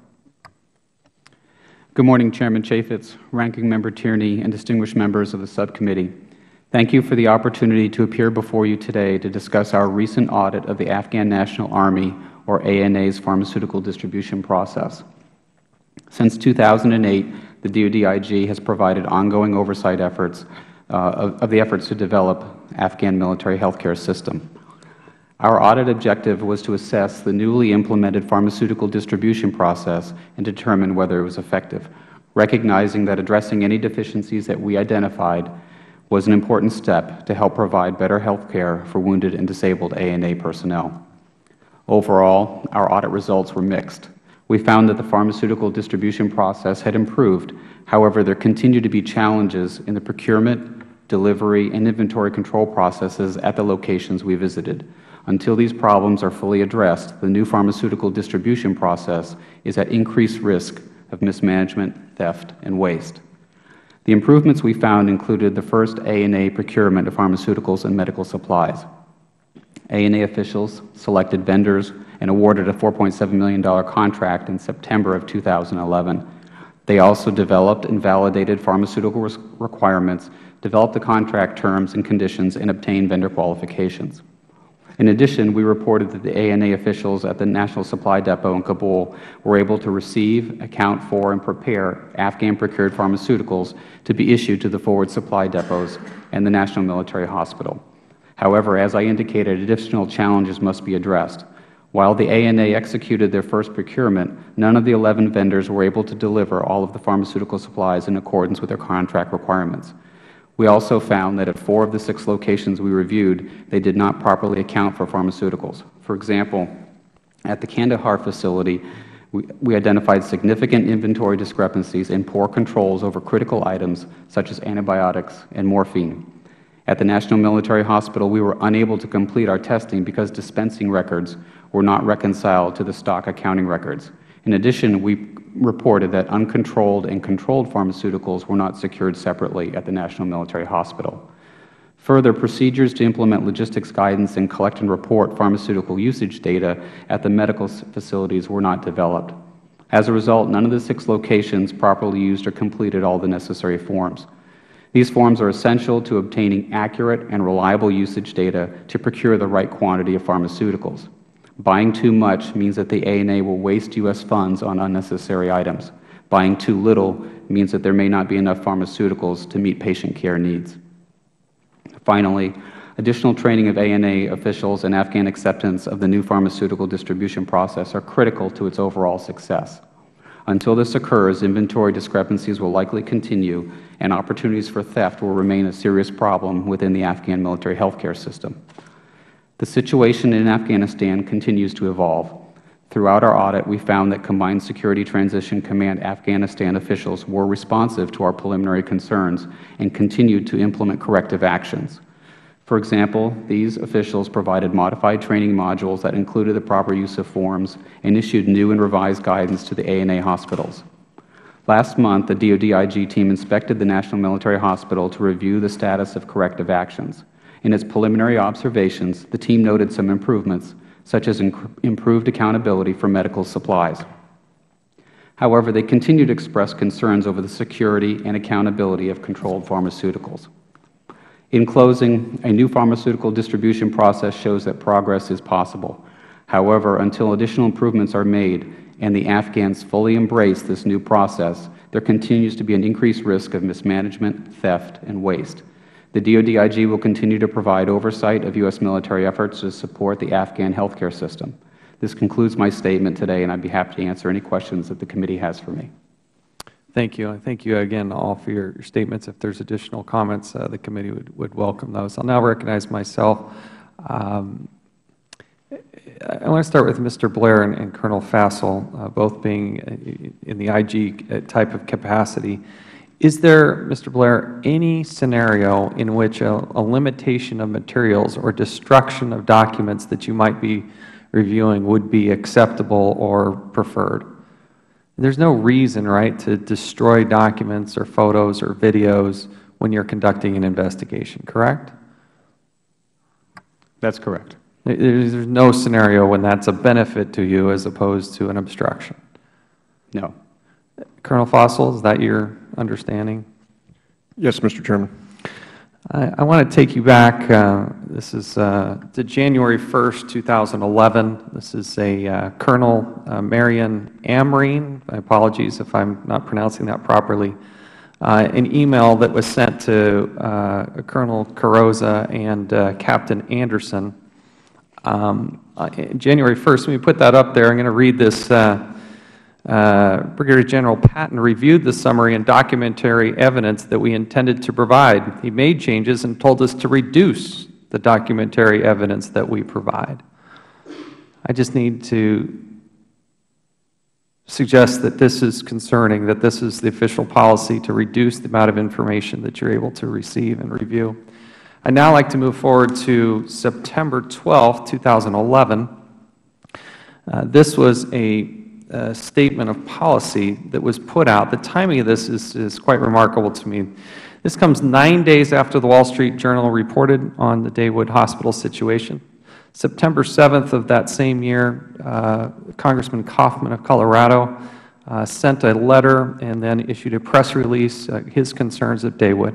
Good morning, Chairman Chaffetz, Ranking Member Tierney, and distinguished members of the subcommittee. Thank you for the opportunity to appear before you today to discuss our recent audit of the Afghan National Army, or ANA's pharmaceutical distribution process. Since 2008, the DODIG has provided ongoing oversight efforts of the efforts to develop Afghan military health care system. Our audit objective was to assess the newly implemented pharmaceutical distribution process and determine whether it was effective, recognizing that addressing any deficiencies that we identified was an important step to help provide better health care for wounded and disabled ANA personnel. Overall, our audit results were mixed. We found that the pharmaceutical distribution process had improved. However, there continued to be challenges in the procurement, delivery, and inventory control processes at the locations we visited. Until these problems are fully addressed, the new pharmaceutical distribution process is at increased risk of mismanagement, theft, and waste. The improvements we found included the first ANA procurement of pharmaceuticals and medical supplies. ANA officials selected vendors and awarded a $4.7 million contract in September of 2011. They also developed and validated pharmaceutical requirements, developed the contract terms and conditions, and obtained vendor qualifications. In addition, we reported that the ANA officials at the National Supply Depot in Kabul were able to receive, account for, and prepare Afghan-procured pharmaceuticals to be issued to the forward supply depots and the National Military Hospital. However, as I indicated, additional challenges must be addressed. While the ANA executed their first procurement, none of the 11 vendors were able to deliver all of the pharmaceutical supplies in accordance with their contract requirements. We also found that at 4 of the 6 locations we reviewed, they did not properly account for pharmaceuticals. For example, at the Kandahar facility, We identified significant inventory discrepancies and poor controls over critical items such as antibiotics and morphine. At the National Military Hospital, we were unable to complete our testing because dispensing records were not reconciled to the stock accounting records. In addition, we reported that uncontrolled and controlled pharmaceuticals were not secured separately at the National Military Hospital. Further, procedures to implement logistics guidance and collect and report pharmaceutical usage data at the medical facilities were not developed. As a result, none of the 6 locations properly used or completed all the necessary forms. These forms are essential to obtaining accurate and reliable usage data to procure the right quantity of pharmaceuticals. Buying too much means that the ANA will waste U.S. funds on unnecessary items. Buying too little means that there may not be enough pharmaceuticals to meet patient care needs. Finally, additional training of ANA officials and Afghan acceptance of the new pharmaceutical distribution process are critical to its overall success. Until this occurs, inventory discrepancies will likely continue, and opportunities for theft will remain a serious problem within the Afghan military healthcare system. The situation in Afghanistan continues to evolve. Throughout our audit, we found that Combined Security Transition Command Afghanistan officials were responsive to our preliminary concerns and continued to implement corrective actions. For example, these officials provided modified training modules that included the proper use of forms and issued new and revised guidance to the ANA hospitals. Last month, the DoD IG team inspected the National Military Hospital to review the status of corrective actions. In its preliminary observations, the team noted some improvements, such as improved accountability for medical supplies. However, they continue to express concerns over the security and accountability of controlled pharmaceuticals. In closing, a new pharmaceutical distribution process shows that progress is possible. However, until additional improvements are made and the Afghans fully embrace this new process, there continues to be an increased risk of mismanagement, theft, and waste. The DoD IG will continue to provide oversight of U.S. military efforts to support the Afghan healthcare system. This concludes my statement today, and I'd be happy to answer any questions that the committee has for me. Thank you. Thank you again all for your statements. If there's additional comments, the committee would welcome those. I'll now recognize myself. I want to start with Mr. Blair and Colonel Fassel, both being in the IG type of capacity. Is there, Mr. Blair, any scenario in which a limitation of materials or destruction of documents that you might be reviewing would be acceptable or preferred? There's no reason, right, to destroy documents or photos or videos when you're conducting an investigation, correct? That's correct. There's no scenario when that's a benefit to you as opposed to an obstruction? No. Colonel Fassel, is that your understanding? Yes, Mr. Chairman. I want to take you back. This is to January 1st, 2011. This is a Colonel Marion Amreen. My apologies if I'm not pronouncing that properly. An email that was sent to Colonel Carrozza and Captain Anderson. January 1st, let me put that up there. I'm going to read this. Brigadier General Patton reviewed the summary and documentary evidence that we intended to provide. He made changes and told us to reduce the documentary evidence that we provide. I just need to suggest that this is concerning, that this is the official policy to reduce the amount of information that you're able to receive and review. I'd now like to move forward to September 12, 2011. This was a statement of policy that was put out. The timing of this is quite remarkable to me. This comes 9 days after the Wall Street Journal reported on the Daywood Hospital situation. September 7th of that same year, Congressman Kaufman of Colorado sent a letter and then issued a press release, his concerns at Daywood.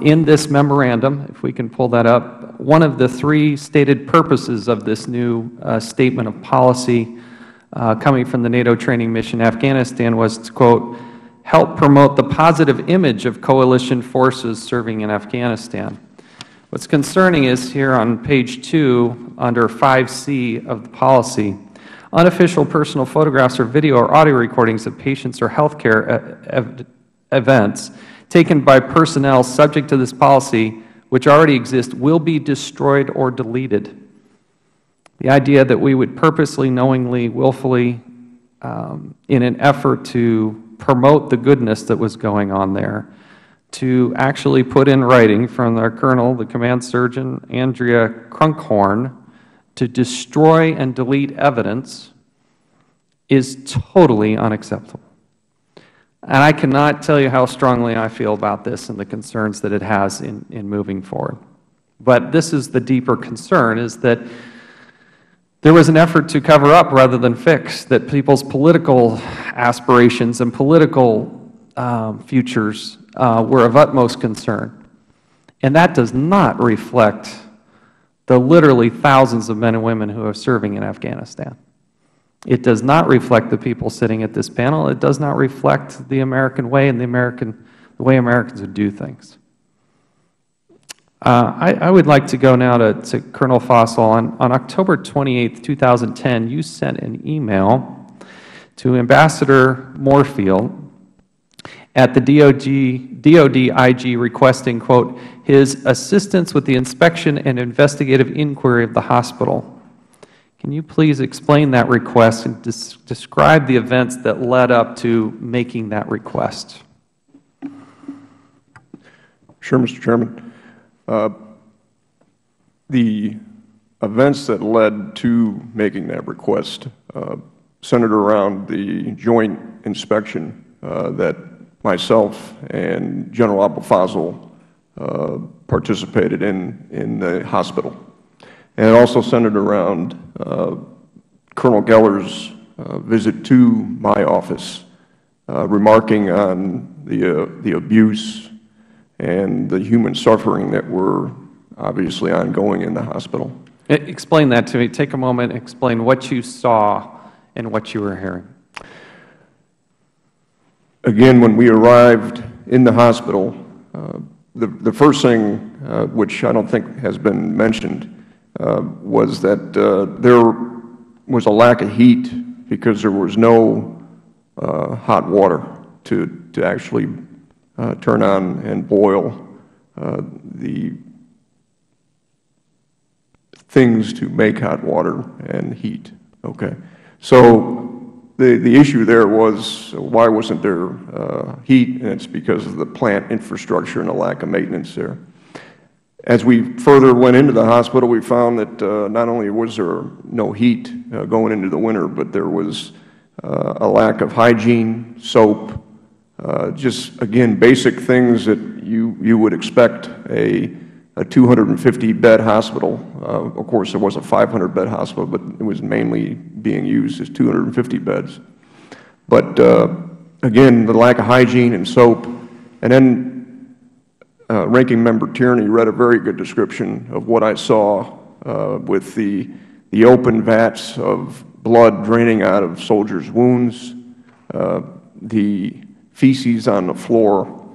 In this memorandum, if we can pull that up, one of the 3 stated purposes of this new statement of policy coming from the NATO training mission in Afghanistan was to, quote, help promote the positive image of coalition forces serving in Afghanistan. What's concerning is here on page 2, under 5C of the policy, unofficial personal photographs or video or audio recordings of patients or healthcare events taken by personnel subject to this policy, which already exist, will be destroyed or deleted. The idea that we would purposely, knowingly, willfully in an effort to promote the goodness that was going on there, to actually put in writing from our Colonel, the Command Surgeon, Andrea Krunkhorn, to destroy and delete evidence is totally unacceptable. And I cannot tell you how strongly I feel about this and the concerns that it has in moving forward. But this is the deeper concern, is that there was an effort to cover up rather than fix, that people's political aspirations and political futures were of utmost concern. And that does not reflect the literally thousands of men and women who are serving in Afghanistan. It does not reflect the people sitting at this panel. It does not reflect the American way and the way Americans would do things. I would like to go now to Colonel Fossall. On October 28, 2010, you sent an email to Ambassador Moorfield at the DOD IG requesting, quote, his assistance with the inspection and investigative inquiry of the hospital. Can you please explain that request and describe the events that led up to making that request? Sure, Mr. Chairman. The events that led to making that request centered around the joint inspection that myself and General Abulfazl participated in the hospital. And it also centered around Colonel Geller's visit to my office, remarking on the abuse and the human suffering that were obviously ongoing in the hospital. Explain that to me. Take a moment and explain what you saw and what you were hearing. Again, when we arrived in the hospital, the first thing, which I don't think has been mentioned, was that there was a lack of heat because there was no hot water to actually turn on and boil the things to make hot water and heat. Okay, so the issue there was, why wasn't there heat? And it's because of the plant infrastructure and the lack of maintenance there. As we further went into the hospital, we found that not only was there no heat going into the winter, but there was a lack of hygiene, soap, just, again, basic things that you would expect a 250-bed hospital. Of course, there was a 500-bed hospital, but it was mainly being used as 250 beds. But, again, the lack of hygiene and soap. And then Ranking Member Tierney read a very good description of what I saw with the open vats of blood draining out of soldiers' wounds, the feces on the floor.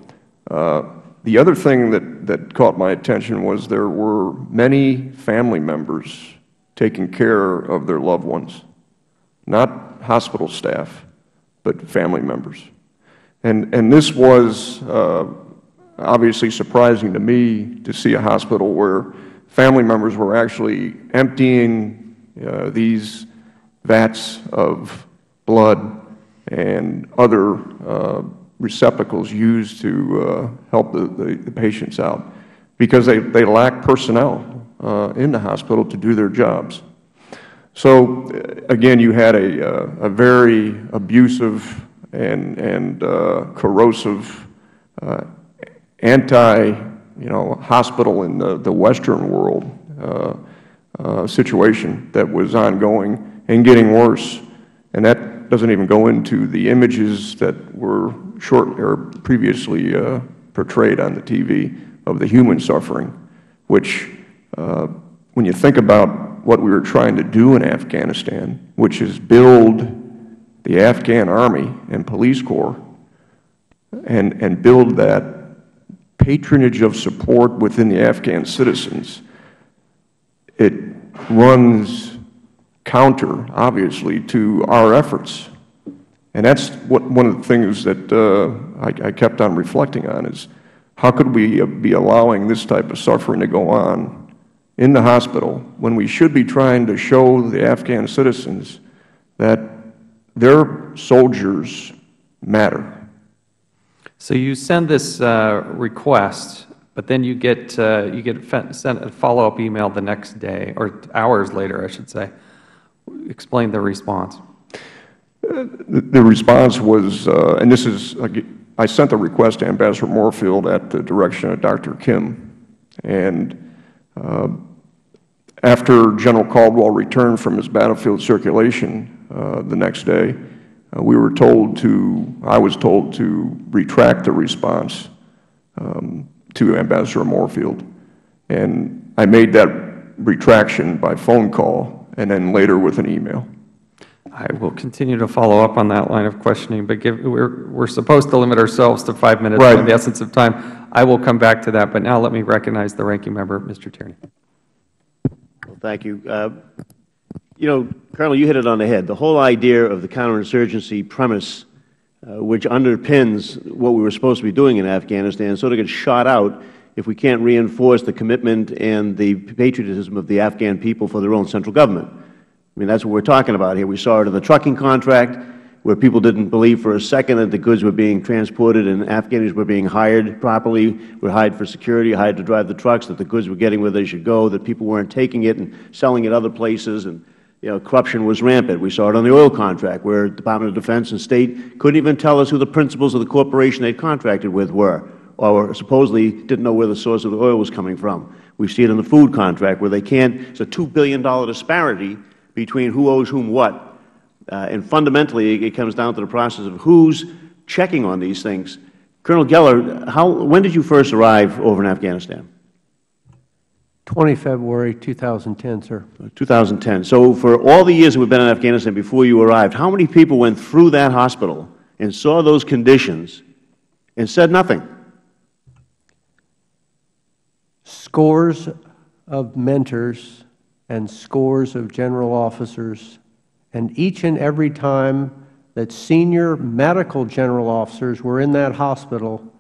The other thing that caught my attention was there were many family members taking care of their loved ones, not hospital staff, but family members. And this was obviously surprising to me to see a hospital where family members were actually emptying these vats of blood and other receptacles used to help the patients out, because they lack personnel in the hospital to do their jobs. So again, you had a very abusive and corrosive anti-hospital in the Western world situation that was ongoing and getting worse. And that doesn't even go into the images that were previously portrayed on the TV of the human suffering, which, when you think about what we were trying to do in Afghanistan, which is build the Afghan Army and police corps and build that patronage of support within the Afghan citizens, it runs counter, obviously, to our efforts. And that's one of the things that I kept on reflecting on, is how could we be allowing this type of suffering to go on in the hospital when we should be trying to show the Afghan citizens that their soldiers matter. So you send this request, but then you get sent a follow-up email the next day, or hours later, I should say. Explain the response. The response was, and this is, I sent the request to Ambassador Moorfield at the direction of Dr. Kim, and after General Caldwell returned from his battlefield circulation the next day, I was told to retract the response to Ambassador Moorfield. And I made that retraction by phone call and then later with an email. I will continue to follow up on that line of questioning, but we're supposed to limit ourselves to 5 minutes in the essence of time. I will come back to that, but now let me recognize the Ranking Member, Mr. Tierney. Well, thank you. You know, Colonel, you hit it on the head. The whole idea of the counterinsurgency premise, which underpins what we were supposed to be doing in Afghanistan, sort of gets shot out if we can't reinforce the commitment and the patriotism of the Afghan people for their own central government. I mean, that's what we're talking about here. We saw it in the trucking contract, where people didn't believe for a second that the goods were being transported and Afghans were being hired properly, were hired for security, hired to drive the trucks, that the goods were getting where they should go, that people weren't taking it and selling it other places, and corruption was rampant. We saw it on the oil contract, where Department of Defense and State couldn't even tell us who the principals of the corporation they'd contracted with were, or supposedly didn't know where the source of the oil was coming from. We see it in the food contract, where they can't, it's a $2 billion disparity between who owes whom what. And fundamentally, it comes down to the process of who's checking on these things. Colonel Geller, when did you first arrive over in Afghanistan? 20 February 2010, sir. 2010. So for all the years that we've been in Afghanistan before you arrived, how many people went through that hospital and saw those conditions and said nothing? Scores of mentors and scores of general officers, and each and every time that senior medical general officers were in that hospital,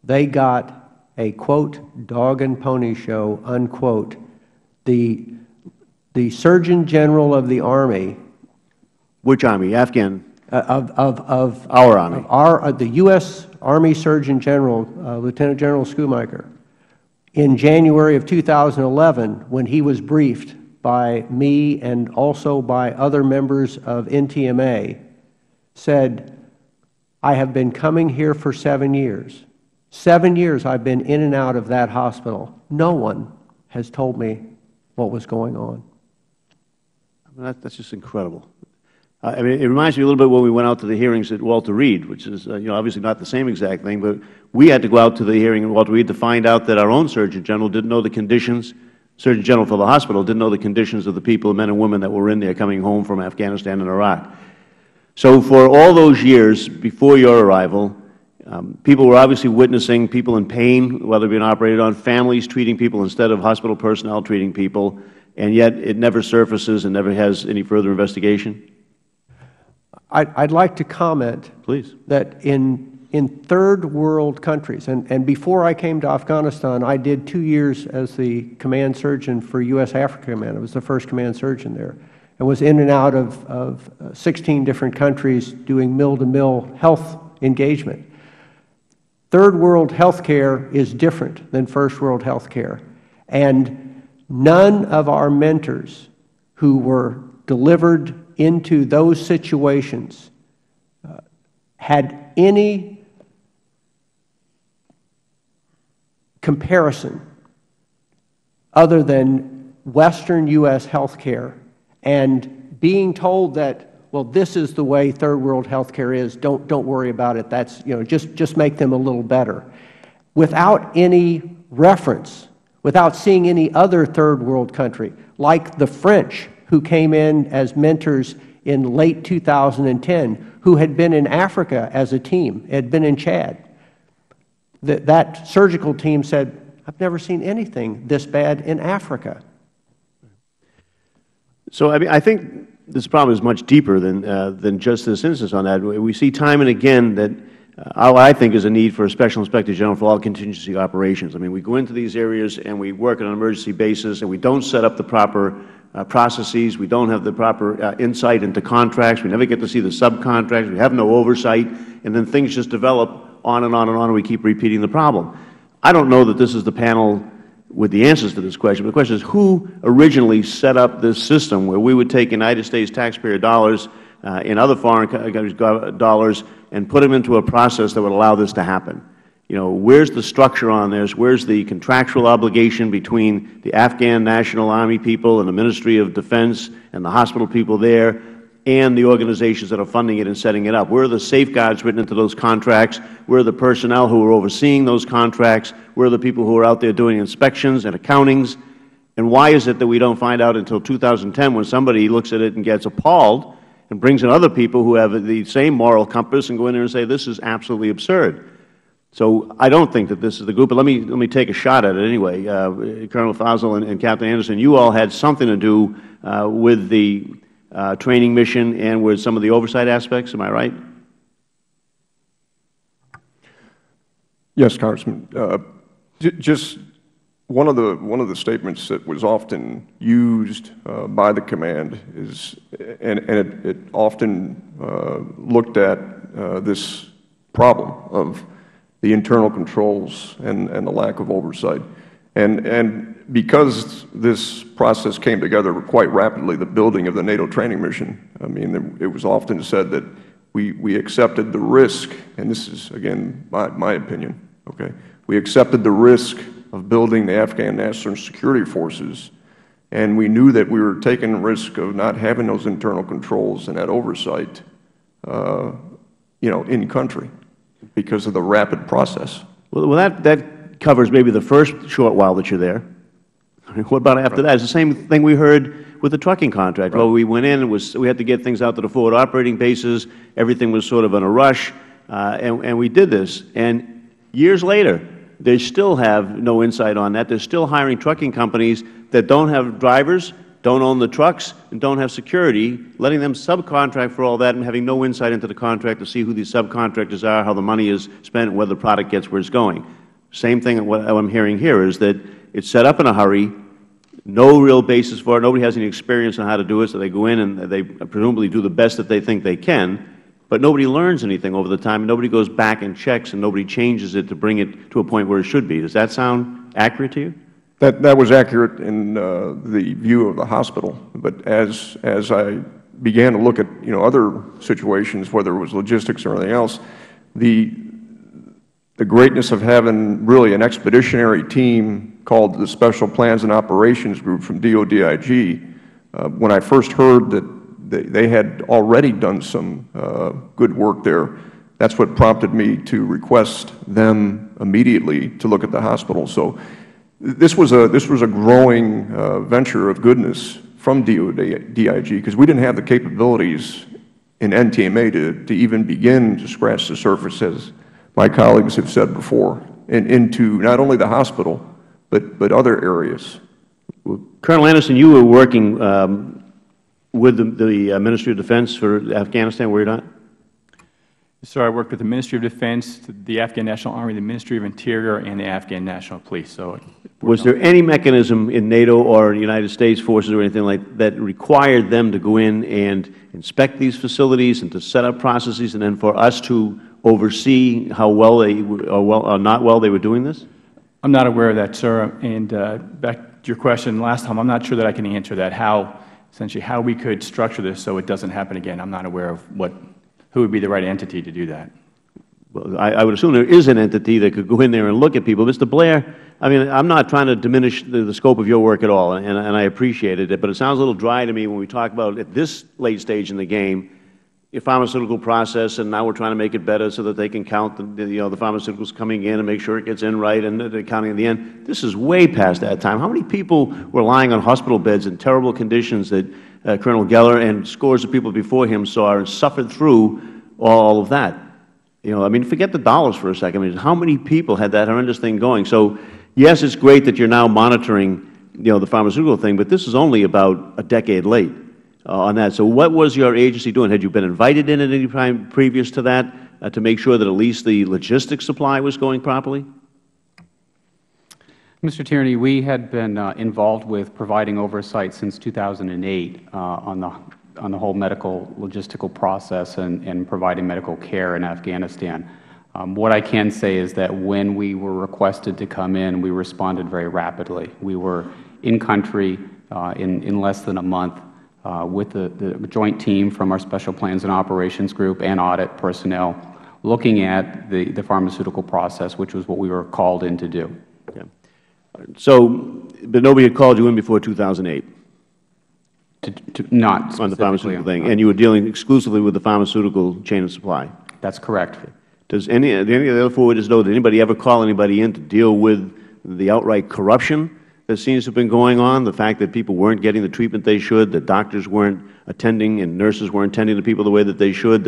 they got a, quote, dog and pony show, unquote. The Surgeon General of the Army. Which Army? Afghan? Of our Army. The U.S. Army Surgeon General, Lieutenant General Schoomaker, in January of 2011, when he was briefed by me and also by other members of NTMA, said, I have been coming here for 7 years. 7 years I've been in and out of that hospital. No one has told me what was going on. That's just incredible. I mean, it reminds me a little bit when we went out to the hearings at Walter Reed, which is obviously not the same exact thing, but we had to go out to the hearing at Walter Reed to find out that our own Surgeon General didn't know the conditions. Surgeon General for the hospital didn't know the conditions of the people, men and women, that were in there coming home from Afghanistan and Iraq. So for all those years before your arrival, people were obviously witnessing people in pain, whether being operated on, families treating people instead of hospital personnel treating people, and yet it never surfaces and never has any further investigation? I'd like to comment, please, that in third world countries, and before I came to Afghanistan, I did 2 years as the command surgeon for U.S. Africa Command. I was the first command surgeon there, and was in and out of 16 different countries doing mill-to-mill health engagement. Third world health care is different than first world health care, and none of our mentors who were delivered into those situations had any comparison other than Western U.S. health care, and being told that, well, this is the way third world health care is, don't worry about it, that's, just make them a little better, without any reference, without seeing any other third world country, like the French, who came in as mentors in late 2010, who had been in Africa as a team, had been in Chad. That surgical team said, I've never seen anything this bad in Africa. So I think this problem is much deeper than just this instance on that. We see time and again that I think is a need for a Special Inspector General for all contingency operations. I mean, we go into these areas and we work on an emergency basis, and we don't set up the proper processes. We don't have the proper insight into contracts. We never get to see the subcontracts. We have no oversight, and then things just develop on and on and on, and we keep repeating the problem. I don't know that this is the panel with the answers to this question, but the question is, who originally set up this system where we would take United States taxpayer dollars and other foreign countries' dollars and put them into a process that would allow this to happen? You know, where's the structure on this? Where's the contractual obligation between the Afghan National Army people and the Ministry of Defense and the hospital people there and the organizations that are funding it and setting it up? Where are the safeguards written into those contracts? Where are the personnel who are overseeing those contracts? Where are the people who are out there doing inspections and accountings? And why is it that we don't find out until 2010 when somebody looks at it and gets appalled and brings in other people who have the same moral compass and go in there and say, this is absolutely absurd? So I don't think that this is the group, but let me take a shot at it anyway. Colonel Faisal and Captain Anderson, you all had something to do with the training mission and with some of the oversight aspects, am I right? Yes, Congressman. Just one of the statements that was often used by the command is, and it often looked at this problem of the internal controls and the lack of oversight. And because this process came together quite rapidly, the building of the NATO training mission, I mean, it was often said that we accepted the risk, and this is, again, my opinion, okay? We accepted the risk of building the Afghan National Security Forces, and we knew that we were taking the risk of not having those internal controls and that oversight, you know, in country because of the rapid process. Well, that covers maybe the first short while that you're there. What about after that? It's the same thing we heard with the trucking contract. Well, we went in, we had to get things out to the forward operating bases. Everything was sort of in a rush, and we did this. And years later, they still have no insight on that. They're still hiring trucking companies that don't have drivers, don't own the trucks, and don't have security, letting them subcontract for all that and having no insight into the contract to see who these subcontractors are, how the money is spent, and whether the product gets where it's going. Same thing, what I'm hearing here is that it's set up in a hurry, no real basis for it, nobody has any experience on how to do it, so they go in and they presumably do the best that they think they can, but nobody learns anything over the time, and nobody goes back and checks, and nobody changes it to bring it to a point where it should be. Does that sound accurate to you? That was accurate in the view of the hospital, but as I began to look at, you know, other situations, whether it was logistics or anything else, the greatness of having really an expeditionary team called the Special Plans and Operations Group from DODIG, when I first heard that they had already done some good work there, that's what prompted me to request them immediately to look at the hospital. So this was a growing venture of goodness from DODIG because we didn't have the capabilities in NTMA to even begin to scratch the surface, as my colleagues have said before, and into not only the hospital but other areas. Well, Colonel Anderson, you were working with the Ministry of Defense for Afghanistan, were you not? Sir, I worked with the Ministry of Defense, the Afghan National Army, the Ministry of Interior, and the Afghan National Police. So, was there any mechanism in NATO or United States forces or anything like that required them to go in and inspect these facilities and to set up processes, and then for us to oversee how well they or not well they were doing this? I'm not aware of that, sir. And back to your question last time, I'm not sure that I can answer that. Essentially, how we could structure this so it doesn't happen again. I'm not aware of who would be the right entity to do that. Well, I would assume there is an entity that could go in there and look at people. Mr. Blair, I mean, I'm not trying to diminish the scope of your work at all, and I appreciated it, but it sounds a little dry to me when we talk about, at this late stage in the game, a pharmaceutical process, and now we're trying to make it better so that they can count the pharmaceuticals coming in and make sure it gets in right, and the counting at the end. This is way past that time. How many people were lying on hospital beds in terrible conditions that Colonel Geller and scores of people before him saw and suffered through all of that? You know, I mean, forget the dollars for a second. I mean, how many people had that horrendous thing going? So, yes, it's great that you're now monitoring, the pharmaceutical thing, but this is only about a decade late on that. So what was your agency doing? Had you been invited in at any time previous to that to make sure that at least the logistics supply was going properly? Mr. Tierney, we had been involved with providing oversight since 2008 on the whole medical logistical process and providing medical care in Afghanistan. What I can say is that when we were requested to come in, we responded very rapidly. We were in country in less than a month with the joint team from our Special Plans and Operations Group and audit personnel looking at the pharmaceutical process, which was what we were called in to do. Okay. So, but nobody had called you in before 2008? Not on the pharmaceutical thing, and you were dealing exclusively with the pharmaceutical chain of supply? That's correct. Does any of the other 4 witnesses know, did anybody ever call anybody in to deal with the outright corruption that seems to have been going on, the fact that people weren't getting the treatment they should, that doctors weren't attending and nurses weren't tending to people the way that they should,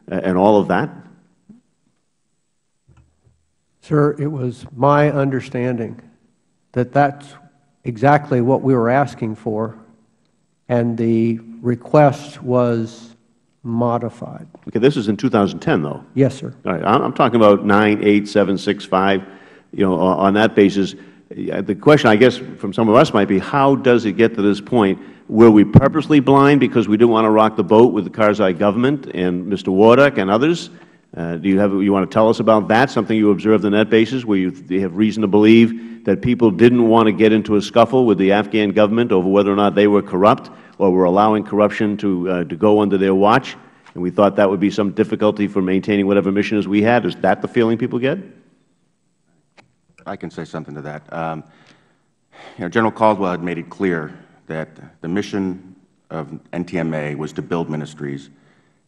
and all of that? Sir, it was my understanding that that's exactly what we were asking for, and the request was modified. Okay, this is in 2010, though. Yes, sir. All right, I'm talking about 9, 8, 7, 6, 5. You know, on that basis, the question, I guess, from some of us might be, how does it get to this point? Were we purposely blind because we didn't want to rock the boat with the Karzai government and Mr. Wardak and others? You want to tell us about that? Something you observed on that basis, where you have reason to believe that people didn't want to get into a scuffle with the Afghan government over whether or not they were corrupt or were allowing corruption to go under their watch, and we thought that would be some difficulty for maintaining whatever missions we had? Is that the feeling people get? I can say something to that. General Caldwell had made it clear that the mission of NTMA was to build ministries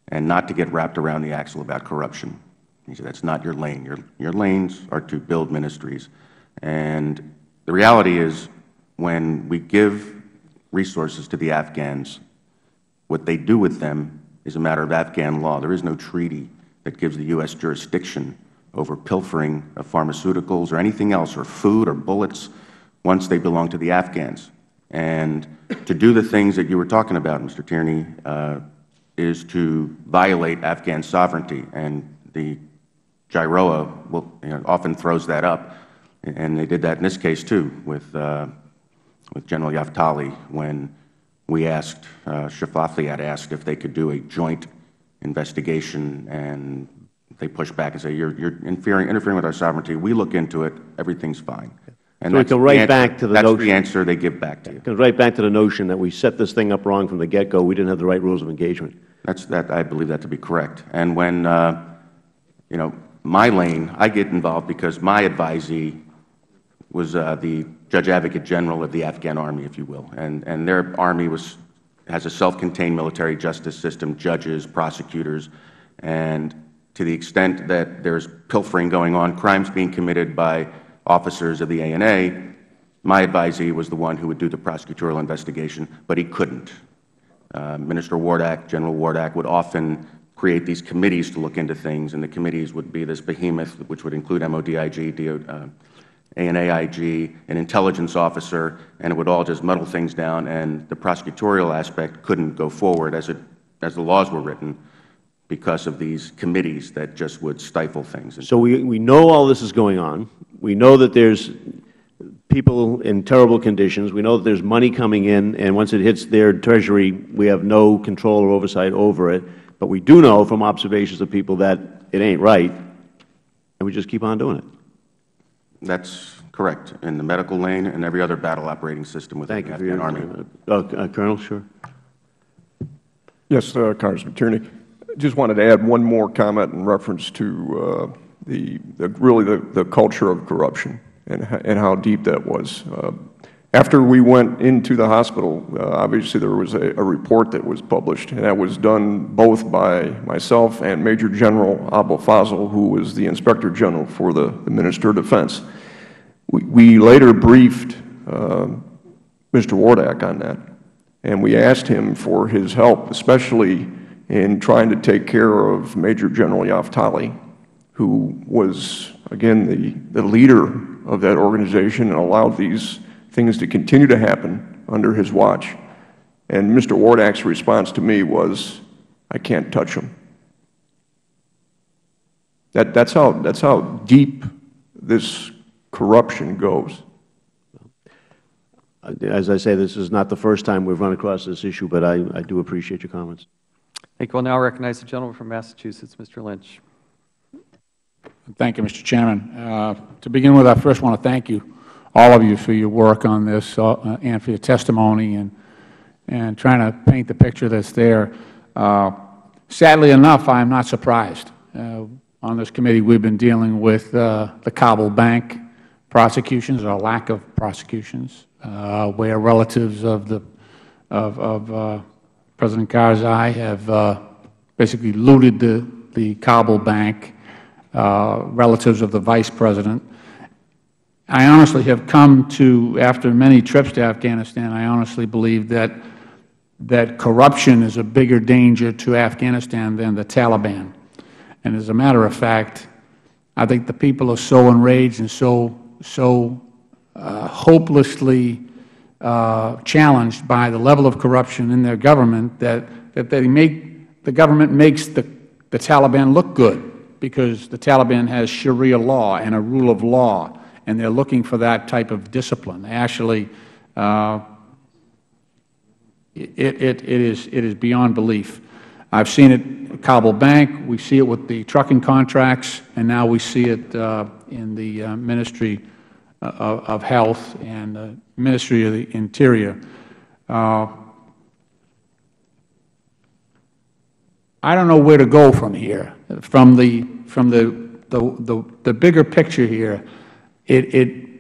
and not to get wrapped around the axle about corruption. He said, that's not your lane. Your lanes are to build ministries. And the reality is, when we give resources to the Afghans, what they do with them is a matter of Afghan law. There is no treaty that gives the U.S. jurisdiction over pilfering of pharmaceuticals or anything else, or food or bullets, once they belong to the Afghans. And to do the things that you were talking about, Mr. Tierney, is to violate Afghan sovereignty. And the GIROA often throws that up, and they did that in this case too with General Yaftali when we asked, Shafafli had asked if they could do a joint investigation, and they pushed back and say, you're interfering with our sovereignty. We look into it. Everything's fine. And so it goes right back to the notion. That's the answer they give back to you. It goes right back to the notion that we set this thing up wrong from the get-go. We didn't have the right rules of engagement. I believe that to be correct. And when, my lane, I get involved because my advisee was the Judge Advocate General of the Afghan Army, if you will. And their Army has a self-contained military justice system, judges, prosecutors, and to the extent that there's pilfering going on, crimes being committed by officers of the ANA, my advisee was the one who would do the prosecutorial investigation, but he couldn't. Minister Wardak, General Wardak, would often create these committees to look into things, and the committees would be this behemoth, which would include MODIG, ANAIG, an intelligence officer, and it would all just muddle things down, and the prosecutorial aspect couldn't go forward as the laws were written because of these committees that just would stifle things. So we know all this is going on. We know that there's people in terrible conditions. We know that there's money coming in, and once it hits their treasury, we have no control or oversight over it. But we do know from observations of people that it ain't right, and we just keep on doing it. That's correct, in the medical lane and every other battle operating system within the Afghan Army. Colonel, sure. Yes, Congressman Tierney. I just wanted to add one more comment in reference to really the culture of corruption and how deep that was. After we went into the hospital, obviously there was a report that was published, and that was done both by myself and Major General Abul Fazl, who was the Inspector General for the Minister of Defense. We later briefed Mr. Wardak on that, and we asked him for his help, especially in trying to take care of Major General Yaftali, who was, again, the leader of that organization and allowed these things to continue to happen under his watch. And Mr. Wardak's response to me was, I can't touch him. That's how deep this corruption goes. As I say, this is not the first time we've run across this issue, but I do appreciate your comments. Thank you. We'll now recognize the gentleman from Massachusetts, Mr. Lynch. Thank you, Mr. Chairman. To begin with, I first want to thank you, all of you, for your work on this and for your testimony and trying to paint the picture that's there. Sadly enough, I am not surprised. On this committee, we've been dealing with the Kabul Bank prosecutions or lack of prosecutions, where relatives of President Karzai have basically looted the Kabul Bank, relatives of the Vice President. I honestly have come to, after many trips to Afghanistan, I honestly believe that corruption is a bigger danger to Afghanistan than the Taliban. And as a matter of fact, I think the people are so enraged and so hopelessly challenged by the level of corruption in their government that the government makes the Taliban look good, because the Taliban has Sharia law and a rule of law, and they're looking for that type of discipline. They actually, it is beyond belief. I've seen it at Kabul Bank. We see it with the trucking contracts, and now we see it in the Ministry of Health and the Ministry of the Interior. I don't know where to go from here. From the bigger picture here, it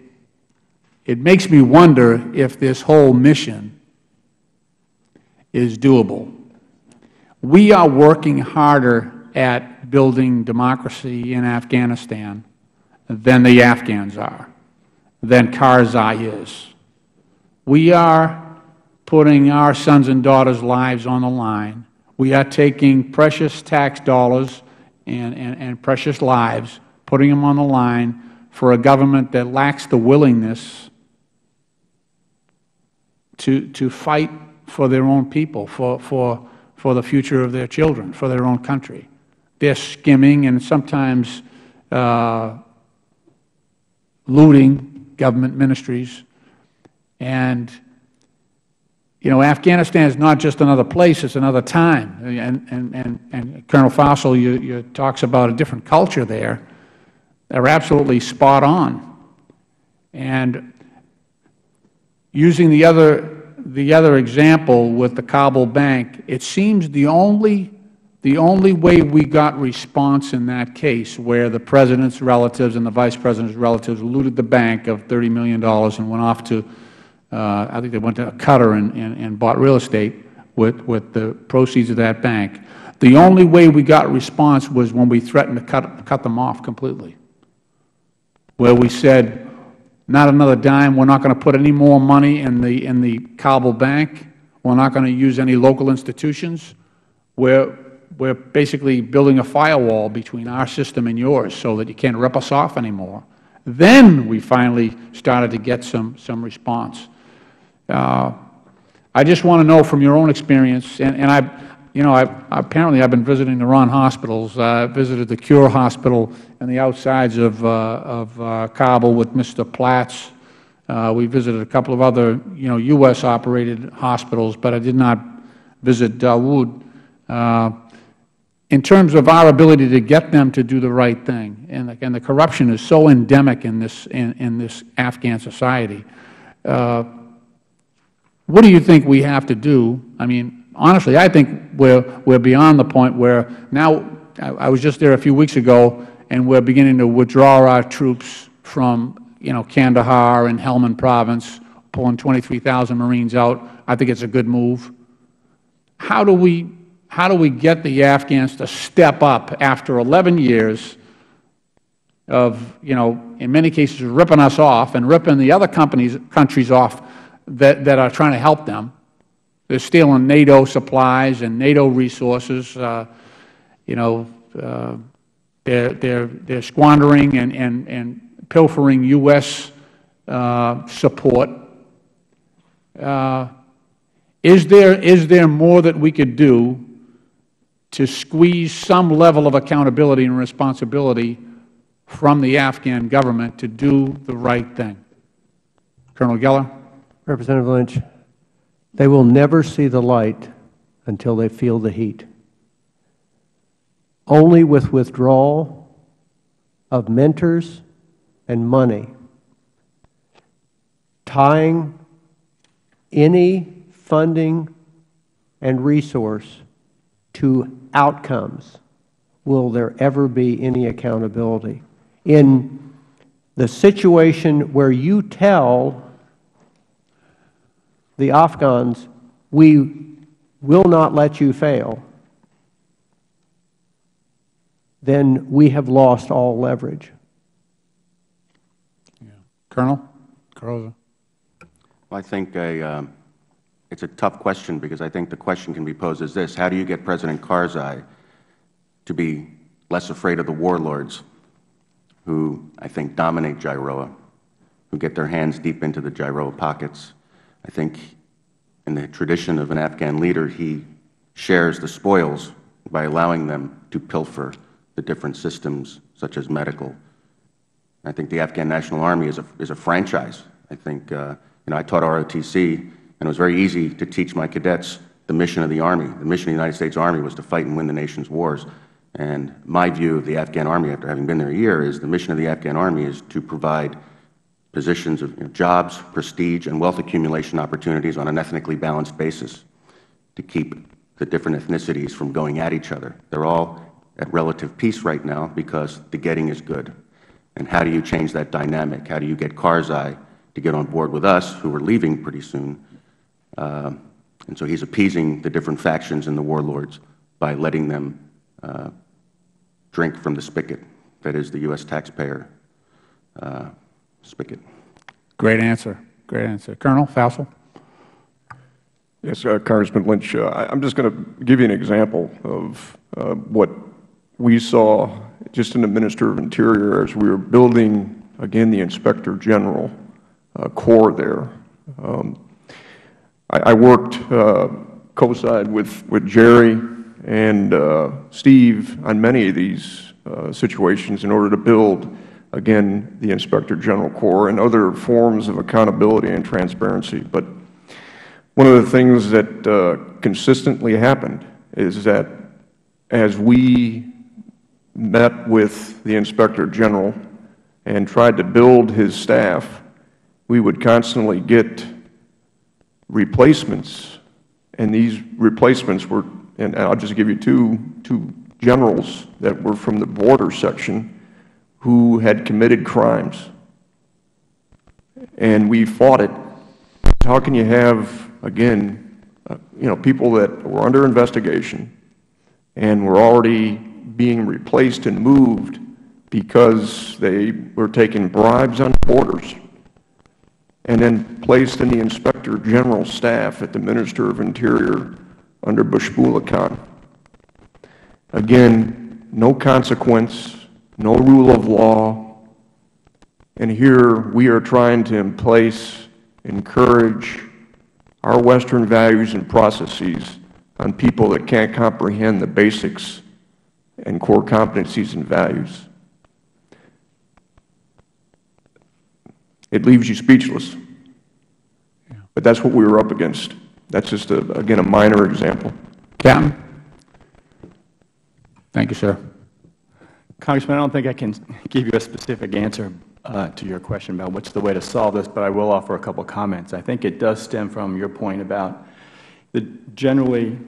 makes me wonder if this whole mission is doable. We are working harder at building democracy in Afghanistan than the Afghans are, than Karzai is. We are putting our sons and daughters' lives on the line. We are taking precious tax dollars and precious lives, putting them on the line for a government that lacks the willingness to fight for their own people, for the future of their children, for their own country. They're skimming and sometimes looting government ministries. And, you know, Afghanistan is not just another place, it's another time. And Colonel Faisal, you talks about a different culture there. They're absolutely spot on. And using the other example with the Kabul Bank, it seems the only way we got response in that case, where the President's relatives and the Vice President's relatives looted the bank of $30 million and went off to, I think they went to Qatar and bought real estate with the proceeds of that bank. The only way we got response was when we threatened to cut them off completely, where we said, not another dime. We're not going to put any more money in the Kabul Bank. We're not going to use any local institutions. We're basically building a firewall between our system and yours so that you can't rip us off anymore. Then we finally started to get some response. I just want to know from your own experience, and apparently I've been visiting the wrong hospitals. I visited the Cure Hospital and the outsides of Kabul with Mr. Platts. We visited a couple of other, U.S. operated hospitals, but I did not visit Dawood. In terms of our ability to get them to do the right thing, and the corruption is so endemic in this Afghan society. What do you think we have to do? I mean, honestly, I think we're beyond the point where now, I was just there a few weeks ago, and we're beginning to withdraw our troops from, Kandahar and Helmand Province, pulling 23,000 Marines out. I think it's a good move. How do we get the Afghans to step up after 11 years of, in many cases, ripping us off and ripping the other countries off that are trying to help them? They're stealing NATO supplies and NATO resources. They're squandering and pilfering U.S. support. Is there more that we could do to squeeze some level of accountability and responsibility from the Afghan government to do the right thing. Colonel Geller. Representative Lynch, they will never see the light until they feel the heat. Only with withdrawal of mentors and money, tying any funding and resource to outcomes, will there ever be any accountability. In the situation where you tell the Afghans, we will not let you fail, then we have lost all leverage. Colonel Carrozza. Well, I think it's a tough question, because I think the question can be posed as this: how do you get President Karzai to be less afraid of the warlords who, I think, dominate JIROA, who get their hands deep into the JIROA pockets? I think in the tradition of an Afghan leader, he shares the spoils by allowing them to pilfer the different systems, such as medical. I think the Afghan National Army is a franchise. I think, I taught ROTC, and it was very easy to teach my cadets the mission of the Army. The mission of the United States Army was to fight and win the nation's wars. And my view of the Afghan Army, after having been there a year, is the mission of the Afghan Army is to provide positions of jobs, prestige, and wealth accumulation opportunities on an ethnically balanced basis to keep the different ethnicities from going at each other. They're all at relative peace right now because the getting is good. And how do you change that dynamic? How do you get Karzai to get on board with us, who are leaving pretty soon? And so he's appeasing the different factions and the warlords by letting them drink from the spigot that is the U.S. taxpayer spigot. Great answer. Great answer. Colonel Fassel. Yes, Congressman Lynch, I'm just going to give you an example of what we saw just in the Minister of Interior as we were building, again, the Inspector General Corps there. I worked co-side with Jerry and Steve on many of these situations in order to build, again, the Inspector General Corps and other forms of accountability and transparency. But one of the things that consistently happened is that as we met with the Inspector General and tried to build his staff, we would constantly get replacements. And these replacements were, and I'll just give you two generals that were from the border section who had committed crimes. And we fought it. How can you have, again, people that were under investigation and were already being replaced and moved because they were taking bribes on borders, and then placed in the Inspector General staff at the Minister of Interior under Bushbullah Khan? Again, no consequence, no rule of law, and here we are trying to encourage our Western values and processes on people that can't comprehend the basics and core competencies and values. It leaves you speechless. But that's what we were up against. That's just, again, a minor example. Captain. Thank you, sir. Congressman, I don't think I can give you a specific answer to your question about what's the way to solve this, but I will offer a couple of comments. I think it does stem from your point about generally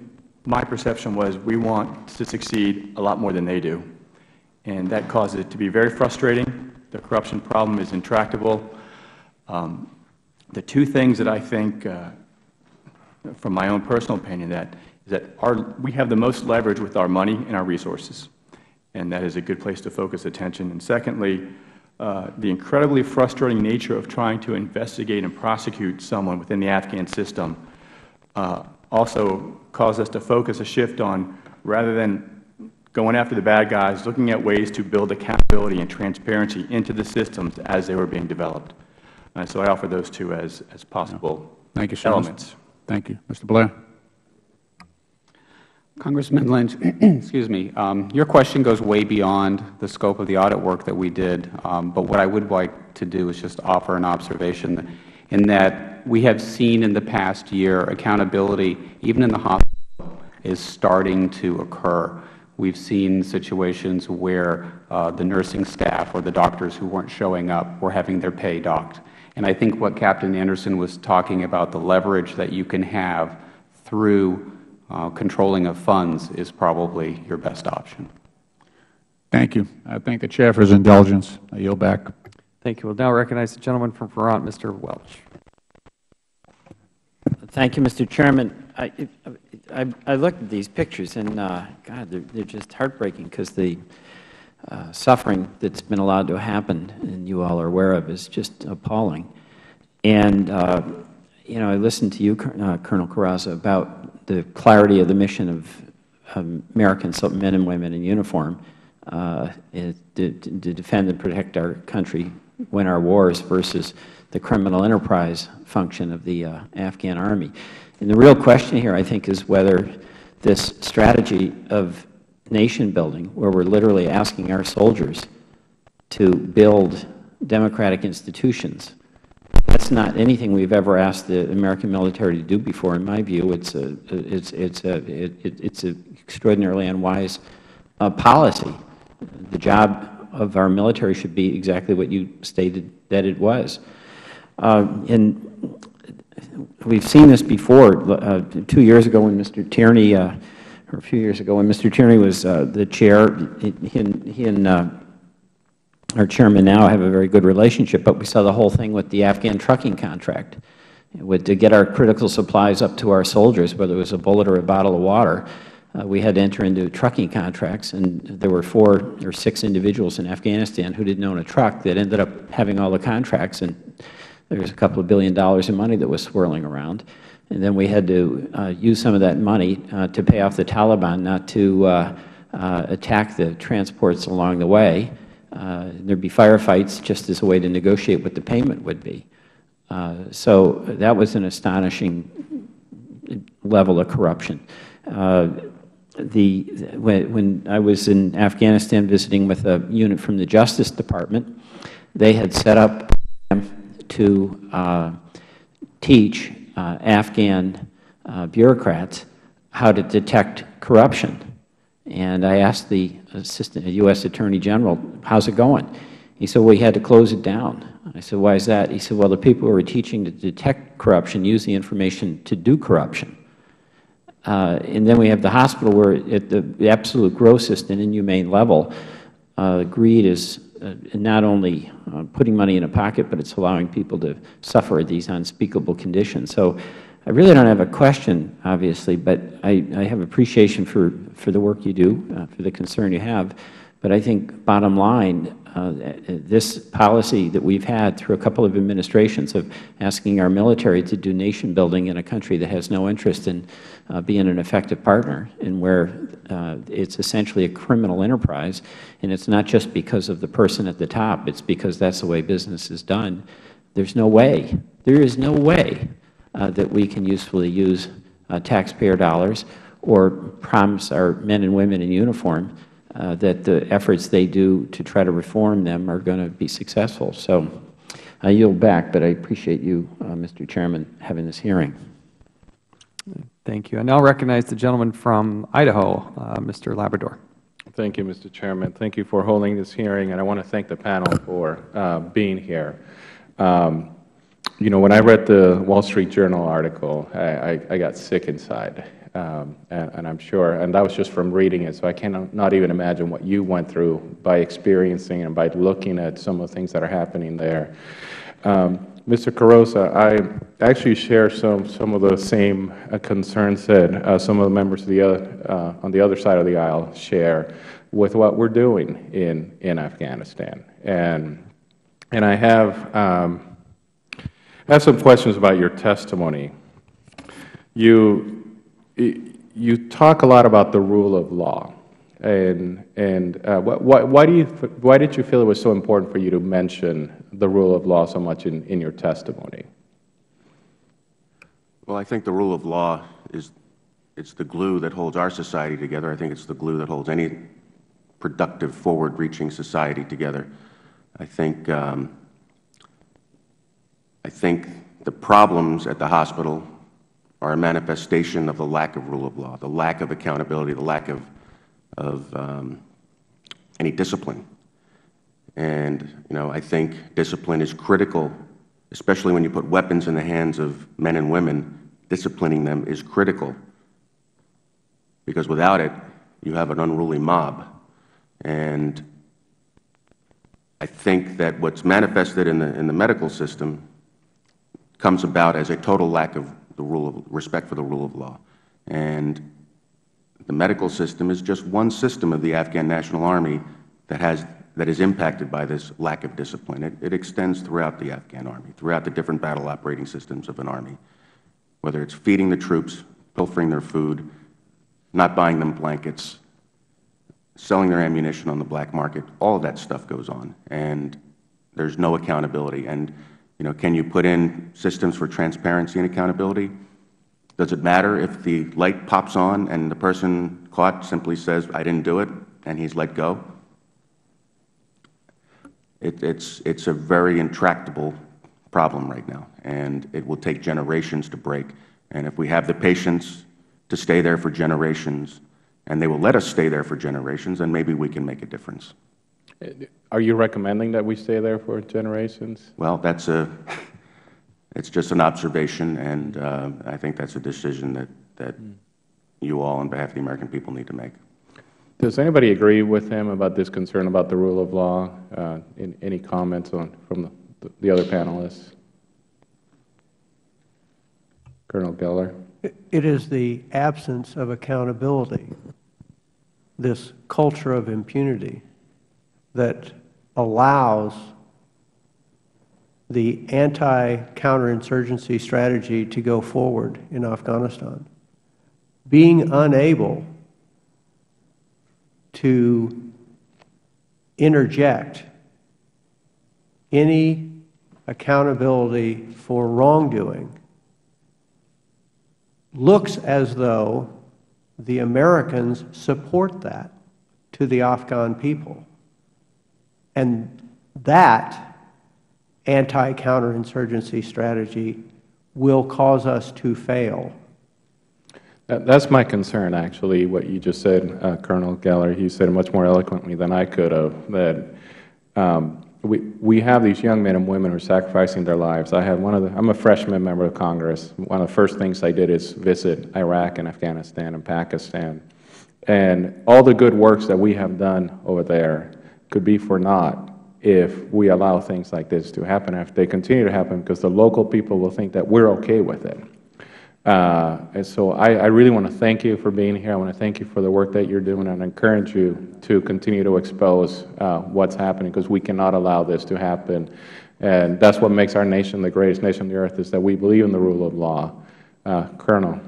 my perception was we want to succeed a lot more than they do, and that causes it to be very frustrating. The corruption problem is intractable. The two things that I think, from my own personal opinion, is that we have the most leverage with our money and our resources, and that is a good place to focus attention. And secondly, the incredibly frustrating nature of trying to investigate and prosecute someone within the Afghan system also caused us to focus a shift on, rather than going after the bad guys, looking at ways to build accountability and transparency into the systems as they were being developed. So I offer those two as possible Thank you, sir. elements. Thank you. Mr. Blair. Congressman Lynch, excuse me, your question goes way beyond the scope of the audit work that we did, but what I would like to do is just offer an observation in that we have seen in the past year accountability, even in the hospital, is starting to occur. We've seen situations where the nursing staff or the doctors who weren't showing up were having their pay docked. And I think what Captain Anderson was talking about, the leverage that you can have through controlling of funds, is probably your best option. Thank you. I thank the Chair for his indulgence. I yield back. Thank you. We'll now recognize the gentleman from Vermont, Mr. Welch. Thank you, Mr. Chairman. I looked at these pictures, and God, they're just heartbreaking, because the suffering that's been allowed to happen, and you all are aware of, is just appalling. And you know, I listened to you, Colonel Corazza, about the clarity of the mission of American men and women in uniform to defend and protect our country, win our wars, versus the criminal enterprise function of the Afghan Army. And the real question here, I think, is whether this strategy of nation building, where we're literally asking our soldiers to build democratic institutions, that's not anything we've ever asked the American military to do before. In my view, it's an extraordinarily unwise policy. The job of our military should be exactly what you stated that it was. And we've seen this before. 2 years ago, when Mr. Tierney, or a few years ago, when Mr. Tierney was the chair, he and our chairman now have a very good relationship, but we saw the whole thing with the Afghan trucking contract. To get our critical supplies up to our soldiers, whether it was a bullet or a bottle of water, we had to enter into trucking contracts, and there were 4 or 6 individuals in Afghanistan who didn't own a truck that ended up having all the contracts, and there was a couple of $1 billion in money that was swirling around. And then we had to use some of that money to pay off the Taliban not to attack the transports along the way. There'd be firefights just as a way to negotiate what the payment would be. So that was an astonishing level of corruption. When I was in Afghanistan visiting with a unit from the Justice Department, they had set up to teach Afghan bureaucrats how to detect corruption. And I asked the U.S. Attorney General, how's it going? He said, well, we had to close it down. I said, why is that? He said, well, the people who were teaching to detect corruption use the information to do corruption. And then we have the hospital where at the absolute grossest and inhumane level, greed is not only putting money in a pocket, but it's allowing people to suffer these unspeakable conditions. So I really don't have a question, obviously, but I have appreciation for the work you do, for the concern you have. But I think, bottom line, this policy that we've had through a couple of administrations of asking our military to do nation building in a country that has no interest in being an effective partner, and where it's essentially a criminal enterprise, and it's not just because of the person at the top, it's because that's the way business is done. There's no way, there is no way that we can usefully use taxpayer dollars or promise our men and women in uniform that the efforts they do to try to reform them are going to be successful. So I yield back, but I appreciate you, Mr. Chairman, having this hearing. Thank you. I now recognize the gentleman from Idaho, Mr. Labrador. Thank you, Mr. Chairman. Thank you for holding this hearing, and I want to thank the panel for being here. You know, when I read the Wall Street Journal article, I got sick inside, and I'm sure, and that was just from reading it, so I cannot even imagine what you went through by experiencing and by looking at some of the things that are happening there. Mr. Corazza, I actually share some of the same concerns that some of the members of the on the other side of the aisle share with what we're doing in Afghanistan, and I have some questions about your testimony. You talk a lot about the rule of law, and why did you feel it was so important for you to mention the rule of law so much in your testimony? Well, I think the rule of law is it's the glue that holds our society together. I think it's the glue that holds any productive, forward-reaching society together. I think the problems at the hospital are a manifestation of the lack of rule of law, the lack of accountability, the lack of any discipline. And, I think discipline is critical, especially when you put weapons in the hands of men and women. Disciplining them is critical, because without it, you have an unruly mob. And I think that what's manifested in the medical system comes about as a total lack of respect for the rule of law. And the medical system is just one system of the Afghan National Army that is impacted by this lack of discipline. It extends throughout the Afghan Army, throughout the different battle operating systems of an Army, whether it's feeding the troops, pilfering their food, not buying them blankets, selling their ammunition on the black market. All of that stuff goes on, and there's no accountability. And, can you put in systems for transparency and accountability? Does it matter if the light pops on and the person caught simply says, "I didn't do it," and he's let go? It's a very intractable problem right now, and it will take generations to break. And if we have the patience to stay there for generations, and they will let us stay there for generations, then maybe we can make a difference. Are you recommending that we stay there for generations? Well, it's just an observation, and I think that's a decision that you all, on behalf of the American people, need to make. Does anybody agree with him about this concern about the rule of law? Any comments from the other panelists? Colonel Geller? It is the absence of accountability, this culture of impunity, that allows the anti-counterinsurgency strategy to go forward in Afghanistan. Being unable to interject any accountability for wrongdoing looks as though the Americans support that to the Afghan people. And that anti-counterinsurgency strategy will cause us to fail. That's my concern, actually, what you just said, Colonel Geller. You said it much more eloquently than I could have, that we have these young men and women who are sacrificing their lives. I'm a freshman member of Congress. One of the first things I did is visit Iraq and Afghanistan and Pakistan. And all the good works that we have done over there could be for naught if we allow things like this to happen, if they continue to happen, because the local people will think that we're okay with it. And so I really want to thank you for being here. I want to thank you for the work that you're doing, and encourage you to continue to expose what's happening, because we cannot allow this to happen. And that's what makes our nation the greatest nation on the earth, is that we believe in the rule of law. Colonel.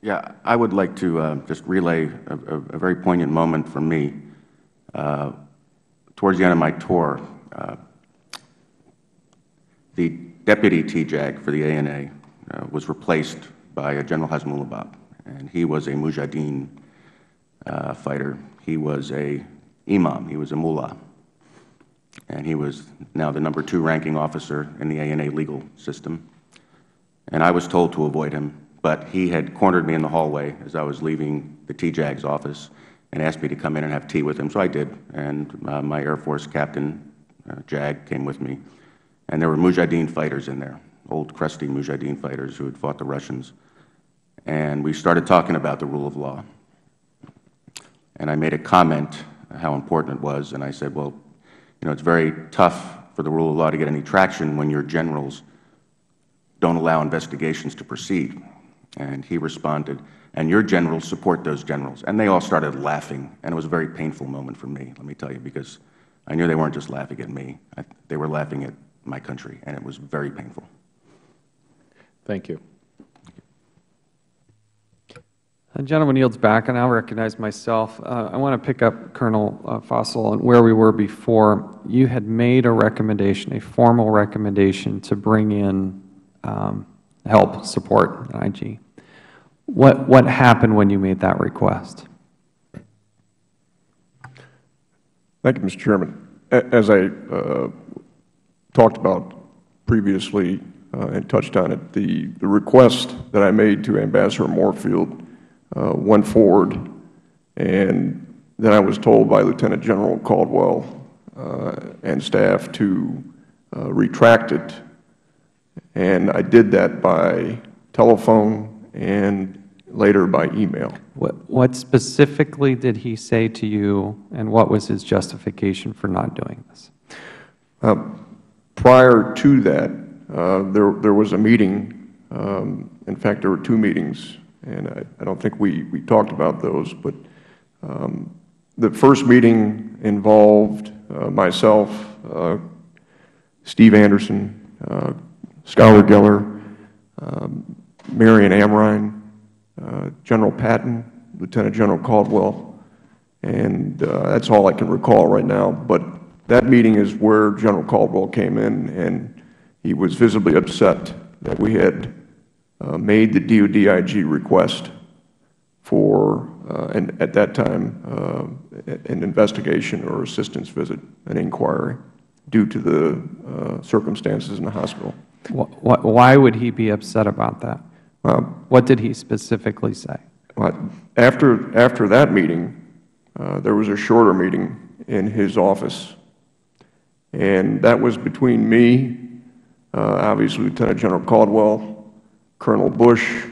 Yeah, I would like to just relay a very poignant moment for me. Towards the end of my tour, the deputy TJAG for the ANA was replaced by a General Hasmulabab, and he was a Mujahideen fighter. He was a imam. He was a mullah, and he was now the #2 ranking officer in the ANA legal system. And I was told to avoid him, but he had cornered me in the hallway as I was leaving the TJAG's office and asked me to come in and have tea with him. So I did, and my Air Force captain, JAG, came with me. And there were Mujahideen fighters in there, old crusty Mujahideen fighters who had fought the Russians. And we started talking about the rule of law. And I made a comment how important it was, and I said, well, it's very tough for the rule of law to get any traction when your generals don't allow investigations to proceed. And he responded, and your generals support those generals. And they all started laughing, and it was a very painful moment for me, let me tell you, because I knew they weren't just laughing at me. They were laughing at my country, and it was very painful. Thank you. The gentleman yields back, and I'll recognize myself. I want to pick up, Colonel Fassel, on where we were before. You had made a recommendation, a formal recommendation, to bring in help, support, IG. What happened when you made that request? Thank you, Mr. Chairman. As I talked about previously and touched on it, the request that I made to Ambassador Moorfield went forward, and then I was told by Lieutenant General Caldwell and staff to retract it, and I did that by telephone and later by email. What specifically did he say to you, and what was his justification for not doing this? Prior to that, there was a meeting. In fact, there were two meetings, and I don't think we talked about those. But the first meeting involved myself, Steve Anderson, Schuyler Geller, Marion Amrine, General Patton, Lieutenant General Caldwell, and that's all I can recall right now. But that meeting is where General Caldwell came in, and he was visibly upset that we had made the DOD-IG request for, and at that time, an investigation or assistance visit, an inquiry, due to the circumstances in the hospital. Why would he be upset about that? What did he specifically say? After that meeting, there was a shorter meeting in his office, and that was between me, obviously Lieutenant General Caldwell, Colonel Bush,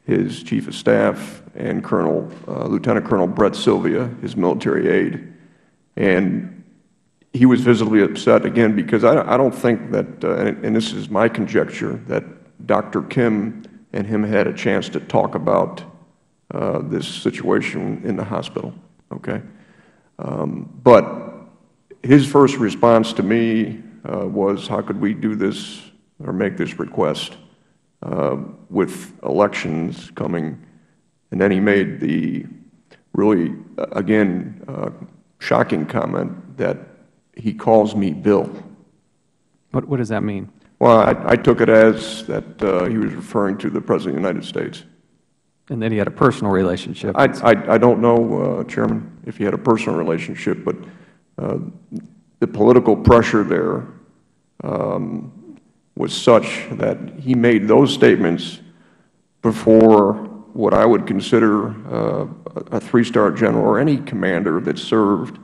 his Chief of Staff, and Lieutenant Colonel Brett Sylvia, his military aide. And he was visibly upset, again, because I don't think that, and this is my conjecture, that Dr. Kim and him had a chance to talk about this situation in the hospital, okay? But his first response to me was, how could we do this or make this request with elections coming? And then he made the really, again, shocking comment that he calls me Bill. What does that mean? Well, I took it as that he was referring to the President of the United States. And that he had a personal relationship. I don't know, Chairman, if he had a personal relationship, but the political pressure there was such that he made those statements before what I would consider a three-star general or any commander that served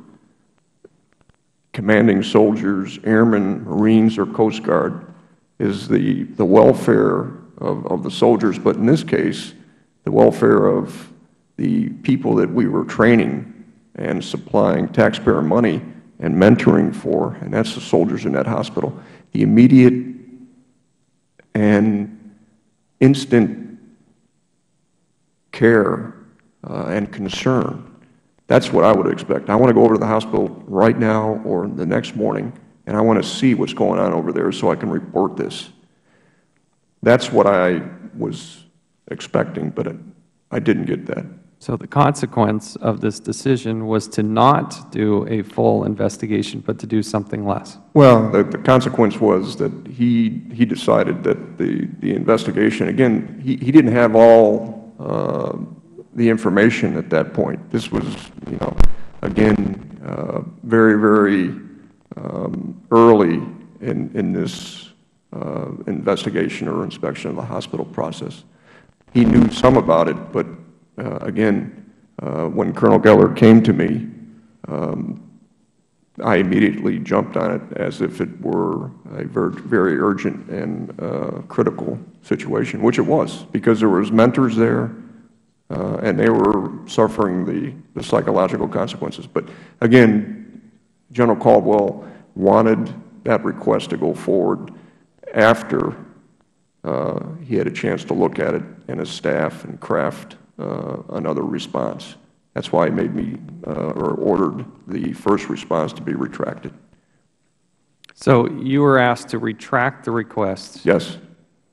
commanding soldiers, airmen, Marines, or Coast Guard, is the welfare of the soldiers, but in this case, the welfare of the people that we were training and supplying taxpayer money and mentoring for, and that's the soldiers in that hospital. The immediate and instant care and concern, that's what I would expect. I want to go over to the hospital right now or the next morning, and I want to see what's going on over there so I can report this. That's what I was expecting, but I didn't get that. So the consequence of this decision was to not do a full investigation, but to do something less. Well, the consequence was that he decided that the investigation, again, he didn't have all the information at that point. This was, again, very, very early in this investigation or inspection of the hospital process. He knew some about it, but again, when Colonel Geller came to me, I immediately jumped on it as if it were a very urgent and critical situation, which it was, because there was mentors there, and they were suffering the psychological consequences. But again, General Caldwell wanted that request to go forward after he had a chance to look at it and his staff and craft another response. That's why he made me or ordered the first response to be retracted. So you were asked to retract the request. Yes.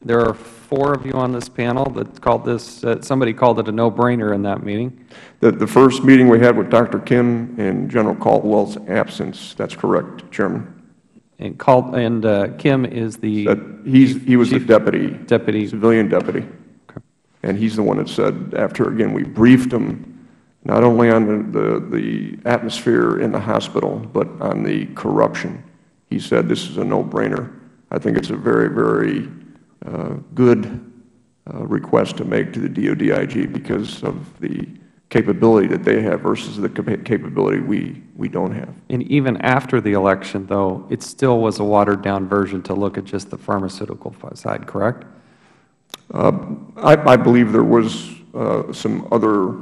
There are 4 of you on this panel that called this, somebody called it a no-brainer in that meeting. The first meeting we had with Dr. Kim in General Caldwell's absence, that's correct, Chairman. And Kim is the he was the deputy civilian deputy. Okay. And he's the one that said, after, again, we briefed him not only on the atmosphere in the hospital, but on the corruption. He said this is a no-brainer. I think it's a very, very good request to make to the DODIG because of the capability that they have versus the capability we don't have. And even after the election, though, it still was a watered-down version to look at just the pharmaceutical side, correct? I believe there was some other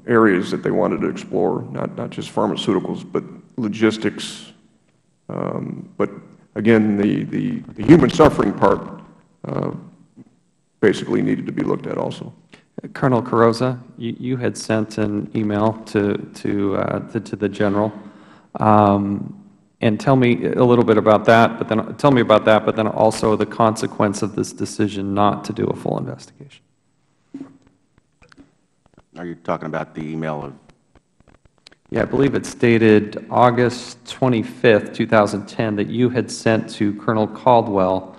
areas that they wanted to explore, not just pharmaceuticals, but logistics. But again, the human suffering part basically needed to be looked at also. Colonel Carrozza, you had sent an email to the General, and tell me a little bit about that. But then also the consequence of this decision not to do a full investigation. Are you talking about the email of? Yeah, I believe it's dated August 25th, 2010, that you had sent to Colonel Caldwell,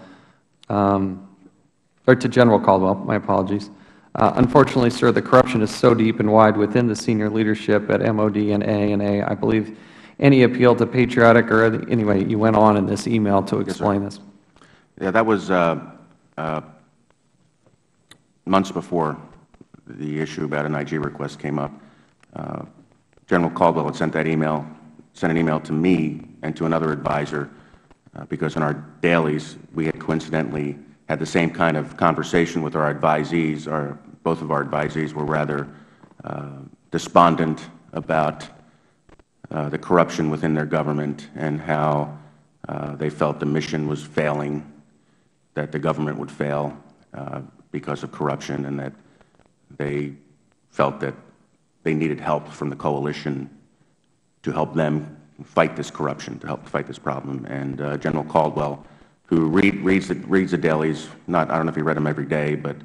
or to General Caldwell. My apologies. Unfortunately, sir, the corruption is so deep and wide within the senior leadership at MOD and AANA. I believe any appeal to patriotic or anyway, you went on in this email to explain this. Yeah, that was months before the issue about an IG request came up. General Caldwell had sent an email to me and to another advisor because in our dailies we had coincidentally had the same kind of conversation with our advisees. Both of our advisees were rather despondent about the corruption within their government and how they felt the mission was failing, that the government would fail because of corruption, and that they felt that they needed help from the coalition to help them fight this corruption, to help fight this problem. And General Caldwell, who reads the dailies, I don't know if he read them every day, but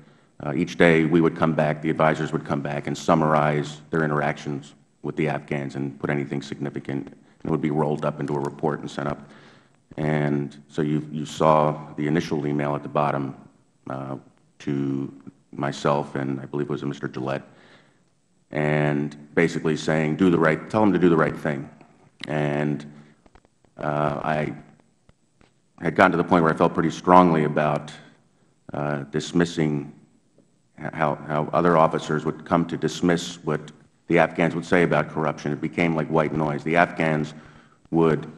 each day we would come back, the advisors would come back and summarize their interactions with the Afghans and put anything significant, and it would be rolled up into a report and sent up. And so you saw the initial email at the bottom to myself and I believe it was Mr. Gillette, and basically saying, tell them to do the right thing. And I had gotten to the point where I felt pretty strongly about dismissing how other officers would come to dismiss what the Afghans would say about corruption. It became like white noise. The Afghans would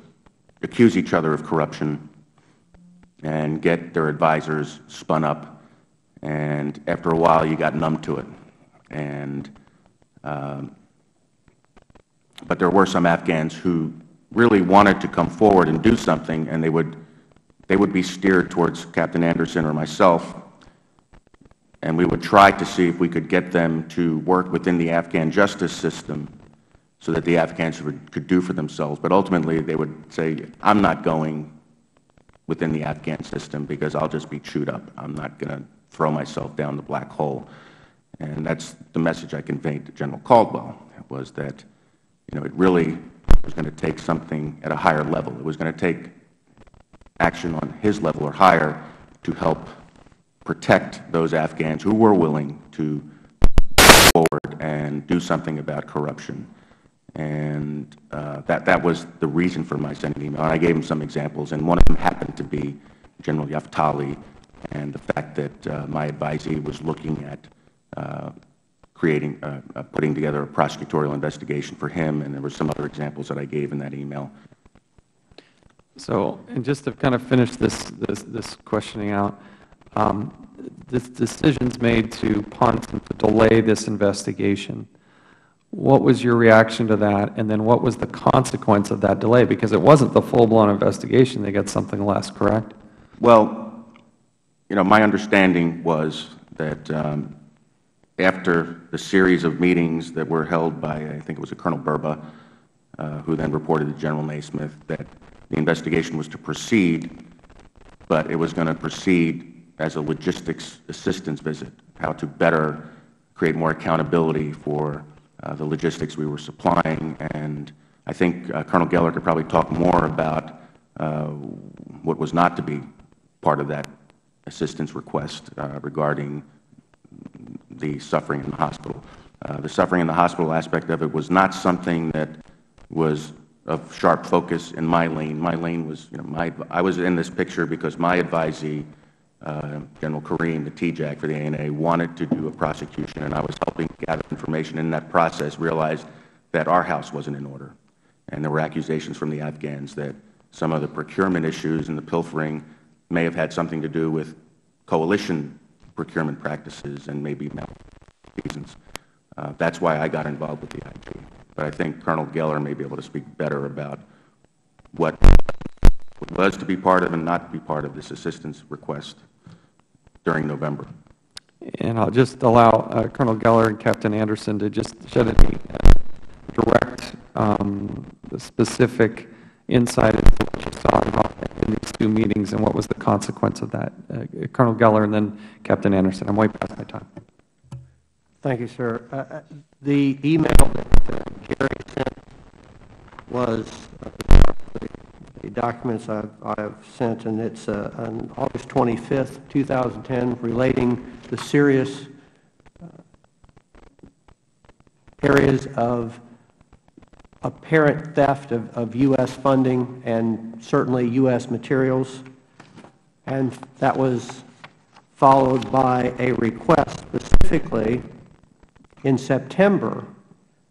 accuse each other of corruption and get their advisors spun up, and after a while you got numb to it. And but there were some Afghans who really wanted to come forward and do something, and they would be steered towards Captain Anderson or myself, and we would try to see if we could get them to work within the Afghan justice system so that the Afghans could do for themselves. But ultimately they would say, I'm not going within the Afghan system because I'll just be chewed up. I'm not going to throw myself down the black hole. And that's the message I conveyed to General Caldwell, was that it really was going to take something at a higher level. It was going to take action on his level or higher to help protect those Afghans who were willing to go forward and do something about corruption. And that was the reason for my sending the email. And I gave him some examples, and one of them happened to be General Yaftali and the fact that my advisee was looking at putting together a prosecutorial investigation for him, and there were some other examples that I gave in that email. So, and just to kind of finish this questioning out, this decision's made to punt and to delay this investigation. What was your reaction to that, and then what was the consequence of that delay? Because it wasn't the full-blown investigation. They got something less, correct? Well, my understanding was that after the series of meetings that were held by, I think it was Colonel Burba, who then reported to General Naismith, that the investigation was to proceed, but it was going to proceed as a logistics assistance visit, how to better create more accountability for the logistics we were supplying. And I think Colonel Geller could probably talk more about what was not to be part of that assistance request regarding the suffering in the hospital. The suffering in the hospital aspect of it was not something that was of sharp focus in my lane. My lane was, I was in this picture because my advisee, General Kareem, the TJAC for the ANA, wanted to do a prosecution, and I was helping gather information. In that process, realized that our house wasn't in order, and there were accusations from the Afghans that some of the procurement issues and the pilfering may have had something to do with coalition procurement practices and maybe malfeasance. That's why I got involved with the IG. But I think Colonel Geller may be able to speak better about what was to be part of and not be part of this assistance request during November. And I'll just allow Colonel Geller and Captain Anderson to just shed any direct specific insight into what you saw in these two meetings and what was the consequence of that. Colonel Geller and then Captain Anderson. I'm way past my time. Thank you, sir. The email that Gary sent was the documents I've sent, and it's on August 25th, 2010, relating the serious areas of apparent theft of U.S. funding and certainly U.S. materials. And that was followed by a request specifically in September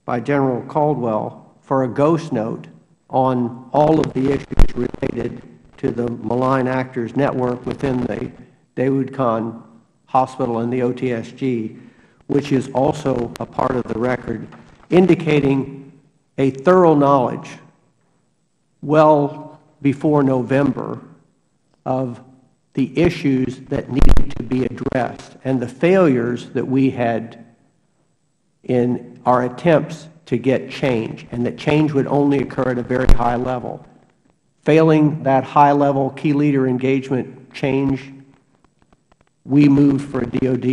by General Caldwell for a ghost note on all of the issues related to the malign actors network within the Dawood Khan Hospital and the OTSG, which is also a part of the record, indicating a thorough knowledge well before November of the issues that needed to be addressed and the failures that we had in our attempts to get change, and that change would only occur at a very high level. Failing that high-level key leader engagement change, we moved for a DOD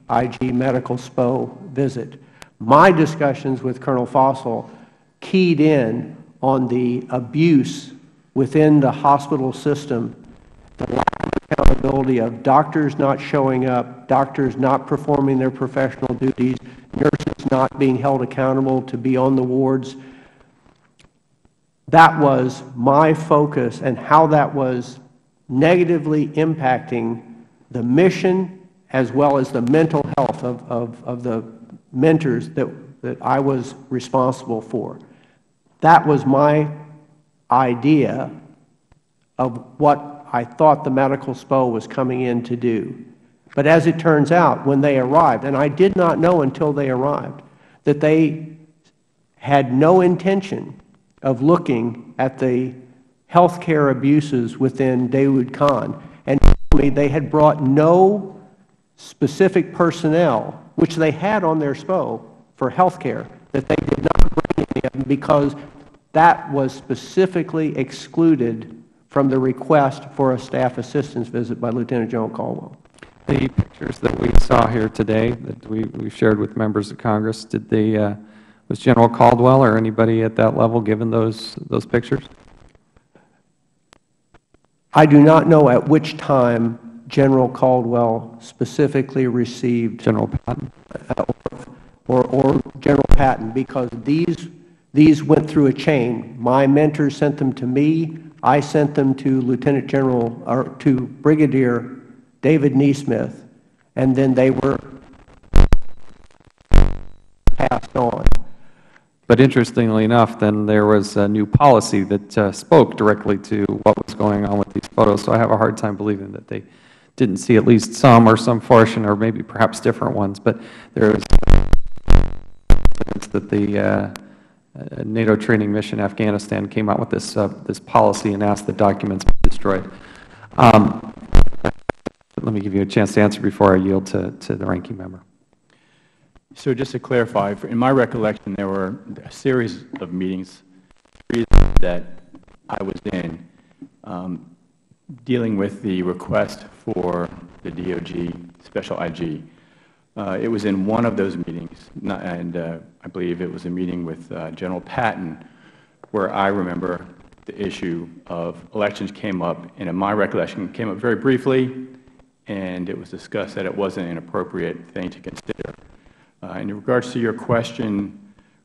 IG medical SPO visit. My discussions with Colonel Fossel keyed in on the abuse within the hospital system, the lack of accountability of doctors not showing up, doctors not performing their professional duties, nurses not being held accountable to be on the wards. That was my focus, and how that was negatively impacting the mission as well as the mental health of the mentors that I was responsible for. That was my idea of what I thought the medical SPO was coming in to do. But as it turns out, when they arrived, and I did not know until they arrived, that they had no intention of looking at the health care abuses within Dawood Khan, and told me they had brought no specific personnel, which they had on their SPO for health care, that they did not bring any of them because that was specifically excluded from the request for a staff assistance visit by Lieutenant General Caldwell. The pictures that we saw here today that we shared with members of Congress, did they, was General Caldwell or anybody at that level given those pictures? I do not know at which time General Caldwell specifically received General Patton or General Patton, because these went through a chain. My mentors sent them to me. I sent them to Lieutenant General or to Brigadier David Neesmith, and then they were passed on. But interestingly enough, then there was a new policy that spoke directly to what was going on with these photos. So I have a hard time believing that they didn't see at least some or some portion, or maybe perhaps different ones. But there was evidence that the NATO training mission in Afghanistan came out with this policy and asked the documents be destroyed. Let me give you a chance to answer before I yield to the ranking member. So just to clarify, in my recollection, there were a series of meetings that I was in dealing with the request for the DOG Special IG. It was in one of those meetings, and I believe it was a meeting with General Patton, where I remember the issue of elections came up, and in my recollection, it came up very briefly, and it was discussed that it wasn't an appropriate thing to consider. In regards to your question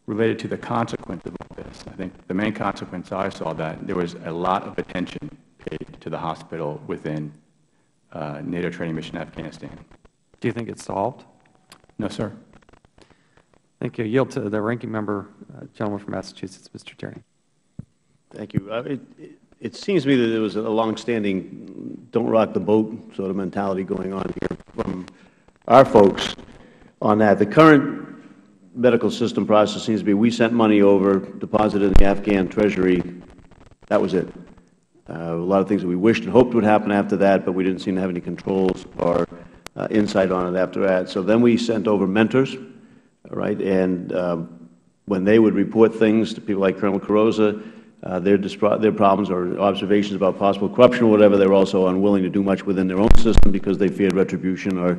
related to the consequence of all this, I think the main consequence I saw that there was a lot of attention paid to the hospital within NATO training mission Afghanistan. Do you think it's solved? No, sir. Thank you. I yield to the ranking member, gentleman from Massachusetts, Mr. Tierney. Thank you. It seems to me that there was a longstanding don't rock the boat sort of mentality going on here from our folks on that. The current medical system process seems to be we sent money over, deposited in the Afghan treasury, that was it. A lot of things that we wished and hoped would happen after that, but we didn't seem to have any controls or insight on it after that. So then we sent over mentors, right, and when they would report things to people like Colonel Carrozza, their problems or observations about possible corruption or whatever, they were also unwilling to do much within their own system because they feared retribution, or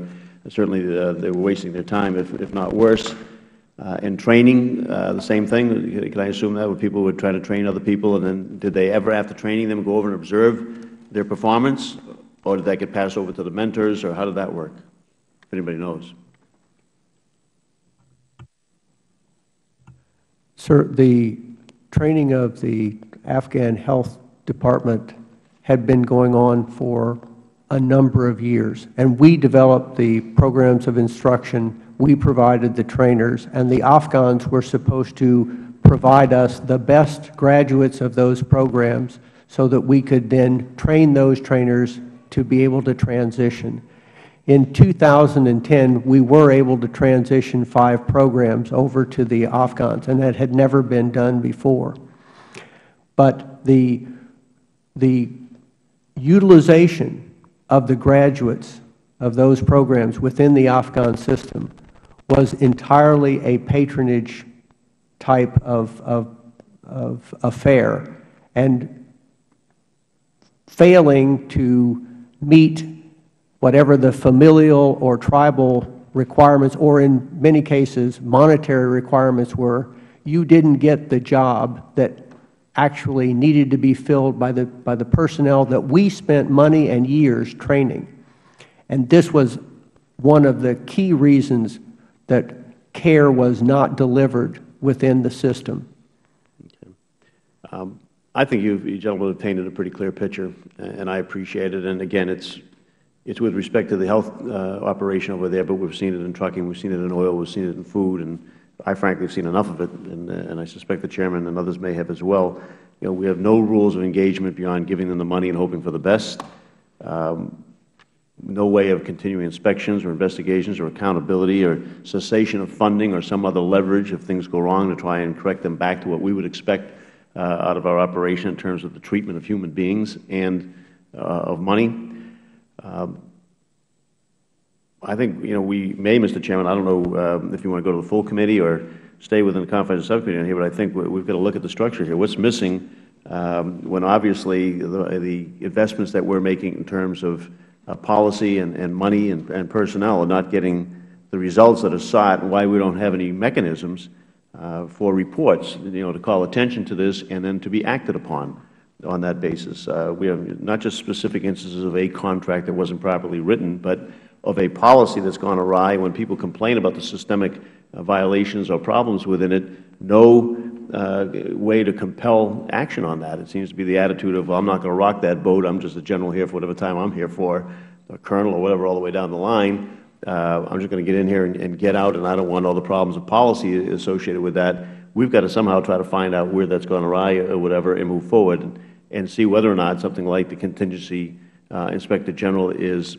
certainly they were wasting their time, if not worse. In training, the same thing. Can I assume that, where people would try to train other people, and then did they ever, after training them, go over and observe their performance, or did that get passed over to the mentors, or how did that work, if anybody knows? Sir, the training of the Afghan Health Department had been going on for a number of years, and we developed the programs of instruction. We provided the trainers, and the Afghans were supposed to provide us the best graduates of those programs so that we could then train those trainers to be able to transition. In 2010, we were able to transition 5 programs over to the Afghans, and that had never been done before. But the utilization of the graduates of those programs within the Afghan system was entirely a patronage type of affair, and failing to meet whatever the familial or tribal requirements, or in many cases monetary requirements were, you didn't get the job that actually needed to be filled by the personnel that we spent money and years training. And this was one of the key reasons that care was not delivered within the system. Okay. I think you gentlemen have painted a pretty clear picture, and I appreciate it. And again, it's with respect to the health operation over there, but we've seen it in trucking, we've seen it in oil, we've seen it in food, and I frankly have seen enough of it, and I suspect the Chairman and others may have as well. You know, we have no rules of engagement beyond giving them the money and hoping for the best. No way of continuing inspections or investigations or accountability or cessation of funding or some other leverage if things go wrong to try and correct them back to what we would expect out of our operation in terms of the treatment of human beings and of money. I think, we may, Mr. Chairman, I don't know if you want to go to the full committee or stay within the confines of the subcommittee on here, but I think we've got to look at the structure here. What's missing when obviously the investments that we're making in terms of policy and money and personnel are not getting the results that are sought, and why we don't have any mechanisms for reports, to call attention to this and then to be acted upon on that basis. We have not just specific instances of a contract that wasn't properly written, but of a policy that's gone awry. When people complain about the systemic violations or problems within it, no way to compel action on that. It seems to be the attitude of, well, I'm not going to rock that boat. I'm just a general here for whatever time I'm here for, a colonel or whatever all the way down the line. I'm just going to get in here and get out, and I don't want all the problems of policy associated with that. We've got to somehow try to find out where that's gone awry or whatever and move forward and see whether or not something like the Contingency Inspector General is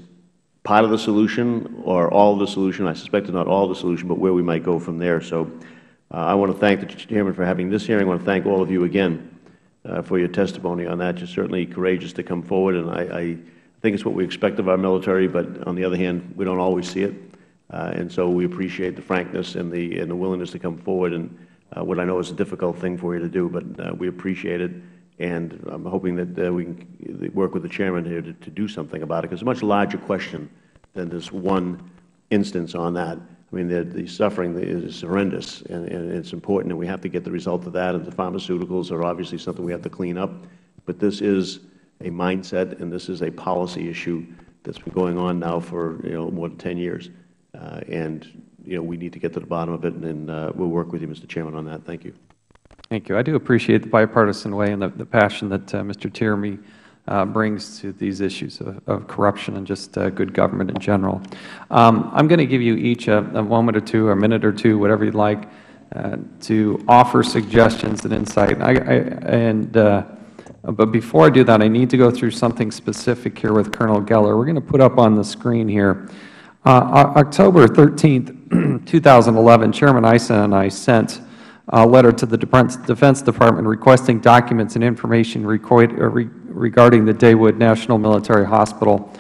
part of the solution or all of the solution. I suspect it's not all of the solution, but where we might go from there. So I want to thank the Chairman for having this hearing. I want to thank all of you again for your testimony on that. You're certainly courageous to come forward, and I think it's what we expect of our military, but on the other hand, we don't always see it. And so we appreciate the frankness and the willingness to come forward, and what I know is a difficult thing for you to do, but we appreciate it. And I'm hoping that we can work with the Chairman here to do something about it, because it's a much larger question than this one instance on that. I mean, the suffering is horrendous, and it's important, and we have to get the result of that, and the pharmaceuticals are obviously something we have to clean up. But this is a mindset, and this is a policy issue that's been going on now for more than 10 years. And we need to get to the bottom of it, and we'll work with you, Mr. Chairman, on that. Thank you. Thank you. I do appreciate the bipartisan way and the passion that Mr. Tierney brings to these issues of corruption and just good government in general. I'm going to give you each a moment or two, a minute or two, whatever you'd like, to offer suggestions and insight. But before I do that, I need to go through something specific here with Colonel Geller. We're going to put up on the screen here. October 13th, 2011, Chairman Issa and I sent a letter to the Defense Department requesting documents and information regarding the Daywood National Military Hospital.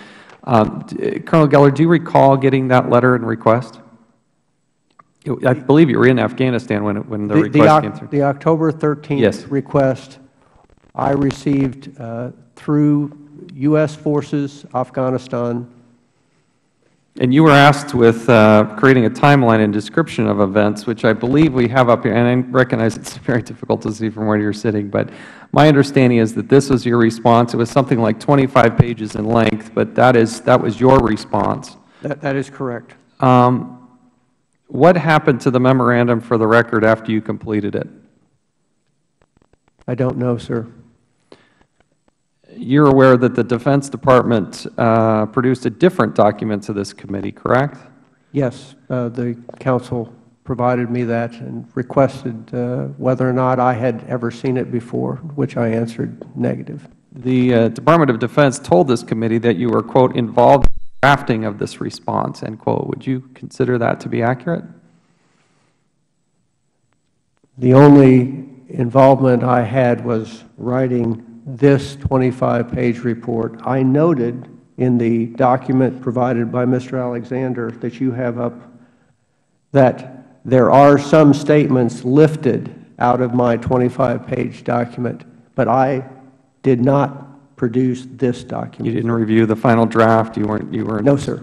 Colonel Geller, do you recall getting that letter and request? I believe you were in Afghanistan when the request came through. The October 13th request I received through U.S. forces, Afghanistan. And you were asked with creating a timeline and description of events, which I believe we have up here, and I recognize it's very difficult to see from where you're sitting, but my understanding is that this was your response. It was something like 25 pages in length, but that was your response. That is correct. What happened to the memorandum for the record after you completed it? I don't know, sir. You're aware that the Defense Department produced a different document to this committee, correct? Yes. The Council provided me that and requested whether or not I had ever seen it before, which I answered negative. The Department of Defense told this committee that you were, quote, involved in the drafting of this response, end quote. Would you consider that to be accurate? The only involvement I had was writing this 25-page report. I noted in the document provided by Mr. Alexander that you have up that there are some statements lifted out of my 25-page document, but I did not produce this document. You didn't review the final draft? You weren't? No, sir.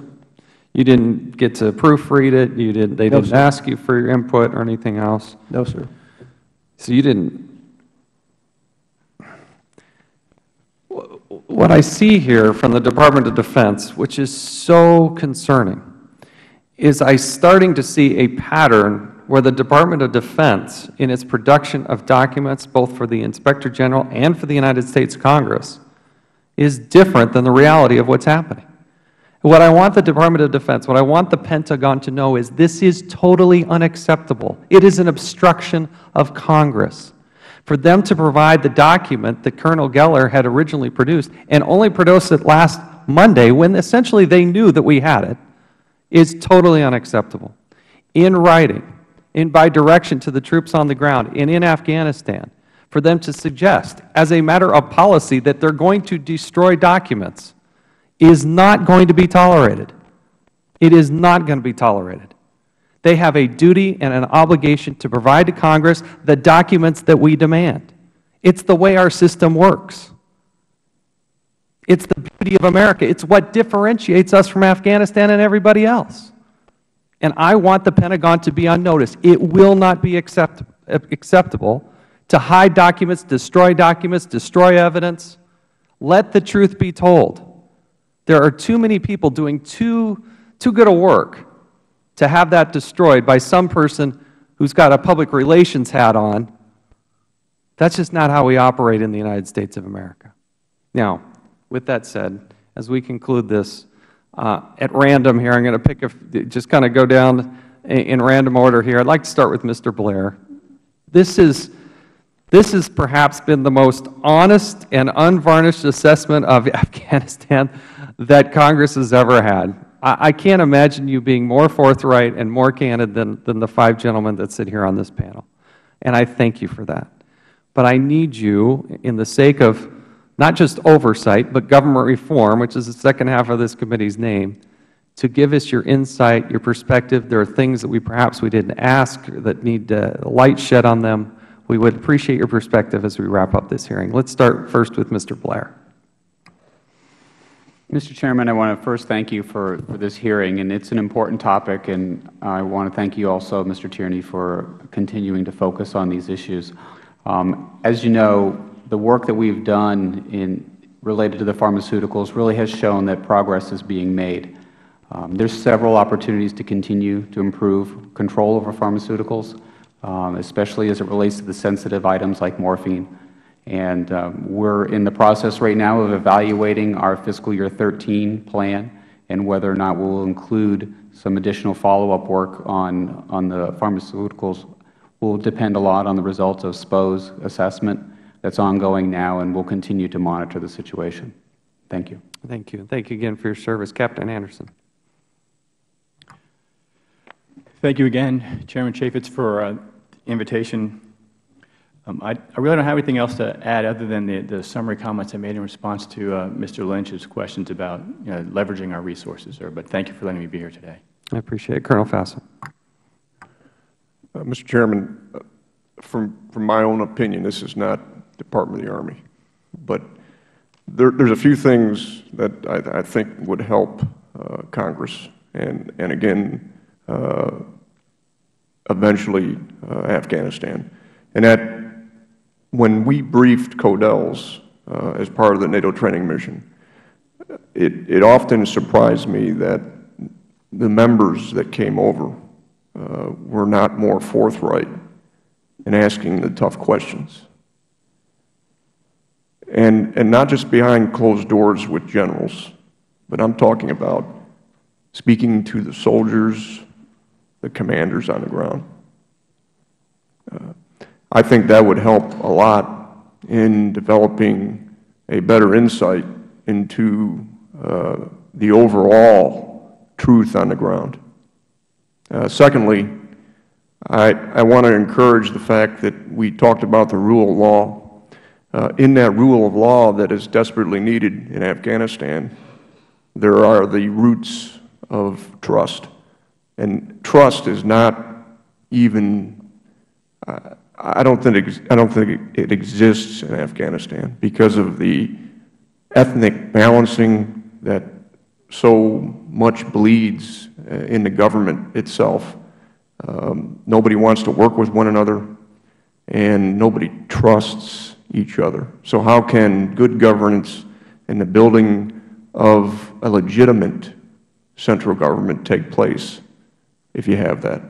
You didn't get to proofread it? They didn't ask you for your input or anything else? No, sir. So you didn't. What I see here from the Department of Defense, which is so concerning, is I'm starting to see a pattern where the Department of Defense, in its production of documents, both for the Inspector General and for the United States Congress, is different than the reality of what's happening. What I want the Department of Defense, what I want the Pentagon to know is this is totally unacceptable. It is an obstruction of Congress. For them to provide the document that Colonel Geller had originally produced and only produced it last Monday when essentially they knew that we had it is totally unacceptable. In writing, by direction to the troops on the ground and in Afghanistan, for them to suggest as a matter of policy that they're going to destroy documents is not going to be tolerated. It is not going to be tolerated. They have a duty and an obligation to provide to Congress the documents that we demand. It's the way our system works. It's the beauty of America. It's what differentiates us from Afghanistan and everybody else. And I want the Pentagon to be on notice. It will not be acceptable to hide documents, destroy evidence. Let the truth be told. There are too many people doing too good a work to have that destroyed by some person who's got a public relations hat on. That's just not how we operate in the United States of America. Now, with that said, as we conclude this, at random here, I'm going to pick just kind of go down in random order here. I'd like to start with Mr. Blair. This has perhaps been the most honest and unvarnished assessment of Afghanistan that Congress has ever had. I can't imagine you being more forthright and more candid than the 5 gentlemen that sit here on this panel, and I thank you for that. But I need you, in the sake of not just oversight, but government reform, which is the second half of this committee's name, to give us your insight, your perspective. There are things that perhaps we didn't ask that need light shed on them. We would appreciate your perspective as we wrap up this hearing. Let's start first with Mr. Blair. Mr. Chairman, I want to first thank you for this hearing, and it's an important topic, and I want to thank you also, Mr. Tierney, for continuing to focus on these issues. As you know, the work that we've done related to the pharmaceuticals really has shown that progress is being made. There's several opportunities to continue to improve control over pharmaceuticals, especially as it relates to the sensitive items like morphine. And we're in the process right now of evaluating our fiscal year 13 plan and whether or not we'll include some additional follow-up work on the pharmaceuticals will depend a lot on the results of SPO's assessment that's ongoing now, and we'll continue to monitor the situation. Thank you. Thank you. Thank you again for your service. Captain Anderson. Thank you again, Chairman Chaffetz, for the invitation. I really don't have anything else to add other than the summary comments I made in response to Mr. Lynch's questions about leveraging our resources, sir. But thank you for letting me be here today. I appreciate it. Colonel Fassel. Mr. Chairman, from my own opinion, this is not Department of the Army, but there's a few things that I think would help Congress and again, eventually Afghanistan. And that when we briefed CODELS as part of the NATO training mission, it often surprised me that the members that came over were not more forthright in asking the tough questions. And not just behind closed doors with generals, but I'm talking about speaking to the soldiers, the commanders on the ground. I think that would help a lot in developing a better insight into the overall truth on the ground. Secondly, I want to encourage the fact that we talked about the rule of law. In that rule of law that is desperately needed in Afghanistan, there are the roots of trust. And trust is not even, I don't think it exists in Afghanistan because of the ethnic balancing that so much bleeds in the government itself. Nobody wants to work with one another, and nobody trusts each other. So how can good governance and the building of a legitimate central government take place if you have that?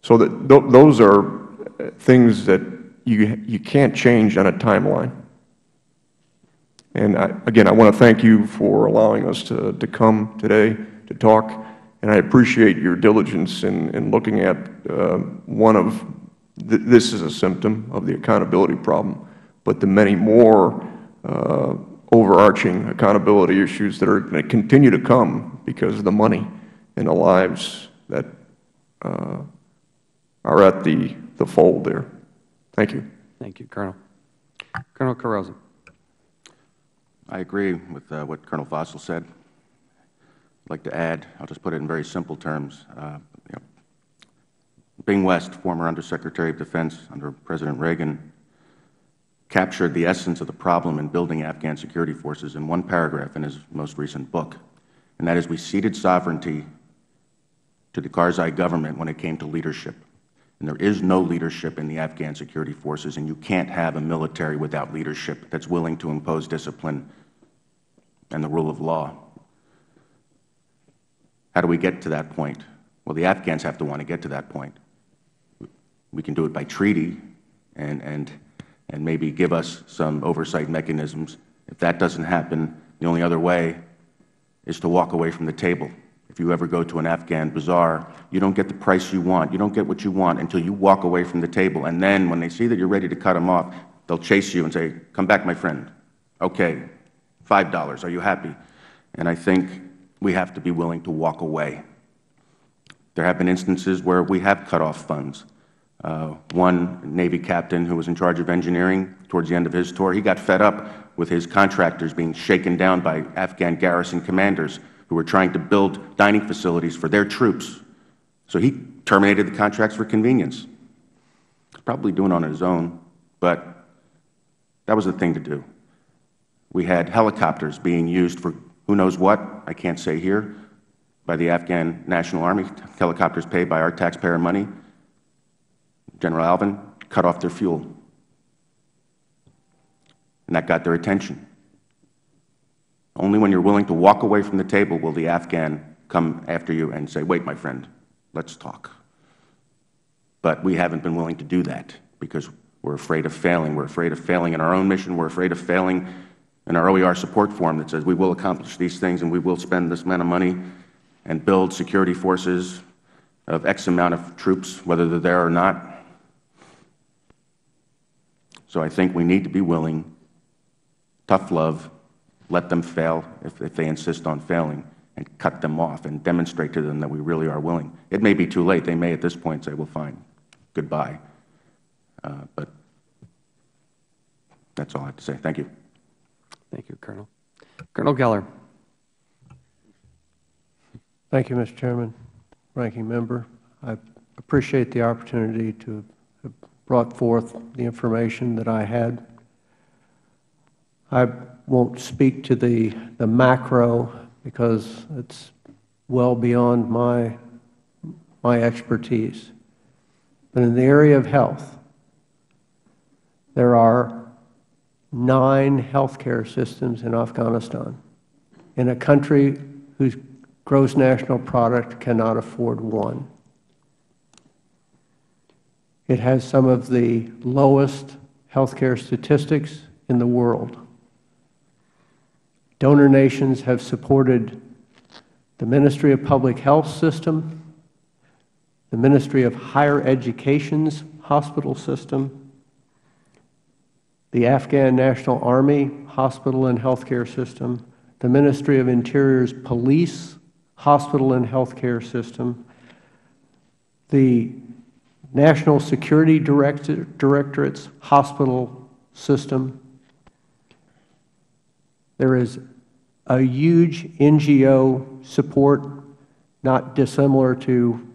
So those are things that you can't change on a timeline. And again, I want to thank you for allowing us to come today to talk, and I appreciate your diligence in looking at one of, this is a symptom of the accountability problem, but the many more overarching accountability issues that are going to continue to come because of the money and the lives that are at the fold there. Thank you. Thank you, Colonel. Colonel Carrozza. I agree with what Colonel Fassel said. I'd like to add, I'll just put it in very simple terms. Bing West, former Undersecretary of Defense under President Reagan, captured the essence of the problem in building Afghan security forces in one paragraph in his most recent book, and that is we ceded sovereignty to the Karzai government when it came to leadership. And there is no leadership in the Afghan security forces, and you can't have a military without leadership that's willing to impose discipline and the rule of law. How do we get to that point? Well, the Afghans have to want to get to that point. We can do it by treaty and maybe give us some oversight mechanisms. If that doesn't happen, the only other way is to walk away from the table. If you ever go to an Afghan bazaar, you don't get the price you want. You don't get what you want until you walk away from the table. And then when they see that you're ready to cut them off, they'll chase you and say, "Come back, my friend. Okay, $5. Are you happy?" And I think we have to be willing to walk away. There have been instances where we have cut off funds. One Navy captain who was in charge of engineering towards the end of his tour, he got fed up with his contractors being shaken down by Afghan garrison commanders who were trying to build dining facilities for their troops. So he terminated the contracts for convenience. He's probably doing it on his own, but that was the thing to do. We had helicopters being used for who knows what, I can't say here, by the Afghan National Army, helicopters paid by our taxpayer money. General Alvin cut off their fuel, and that got their attention. Only when you're willing to walk away from the table will the Afghan come after you and say, wait, my friend, let's talk. But we haven't been willing to do that because we're afraid of failing. We're afraid of failing in our own mission. We're afraid of failing in our OER support form that says we will accomplish these things and we will spend this amount of money and build security forces of X amount of troops, whether they're there or not. So I think we need to be willing, tough love, let them fail if they insist on failing, and cut them off and demonstrate to them that we really are willing. It may be too late. They may at this point say, well, fine, goodbye. But that's all I have to say. Thank you. Thank you, Colonel. Colonel Geller. Thank you, Mr. Chairman, Ranking Member. I appreciate the opportunity to have brought forth the information that I had. I won't speak to the macro because it's well beyond my expertise. But in the area of health, there are 9 healthcare systems in Afghanistan, in a country whose gross national product cannot afford one. It has some of the lowest healthcare statistics in the world. Donor nations have supported the Ministry of Public Health system, the Ministry of Higher Education's hospital system, the Afghan National Army hospital and healthcare system, the Ministry of Interior's police hospital and healthcare system, the National Security Directorate's hospital system. There is a huge NGO support, not dissimilar to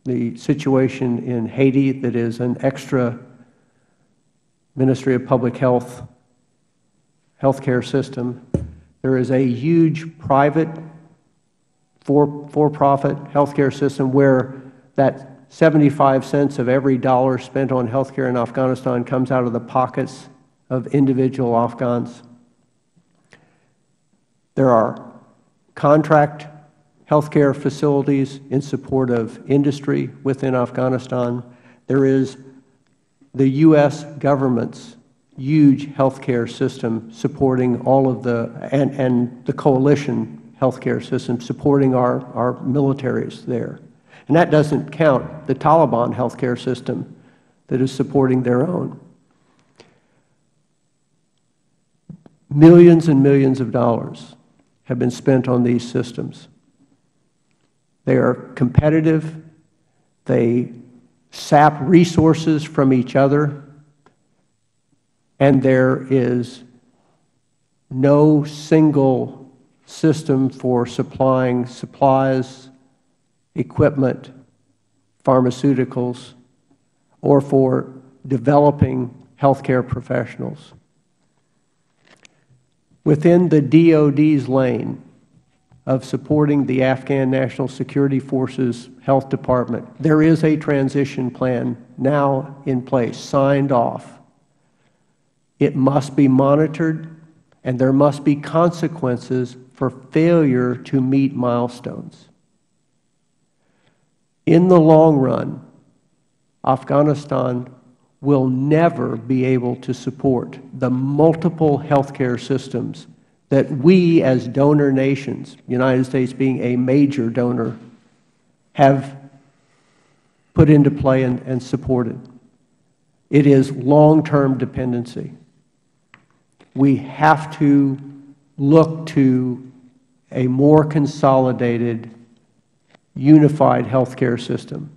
the situation in Haiti that is an extra Ministry of Public Health healthcare system. There is a huge private for-profit healthcare system where that 75 cents of every dollar spent on healthcare in Afghanistan comes out of the pockets of individual Afghans. There are contract healthcare facilities in support of industry within Afghanistan. There is the U.S. government's huge healthcare system supporting all of and the coalition healthcare system supporting our militaries there. And that doesn't count the Taliban healthcare system that is supporting their own. Millions and millions of dollars have been spent on these systems. They are competitive. They sap resources from each other. And there is no single system for supplying supplies, equipment, pharmaceuticals, or for developing healthcare professionals. Within the DoD's lane of supporting the Afghan National Security Forces Health Department, there is a transition plan now in place, signed off. It must be monitored, and there must be consequences for failure to meet milestones. In the long run, Afghanistan will never be able to support the multiple healthcare systems that we as donor nations, the United States being a major donor, have put into play and supported. It is long-term dependency. We have to look to a more consolidated, unified healthcare system.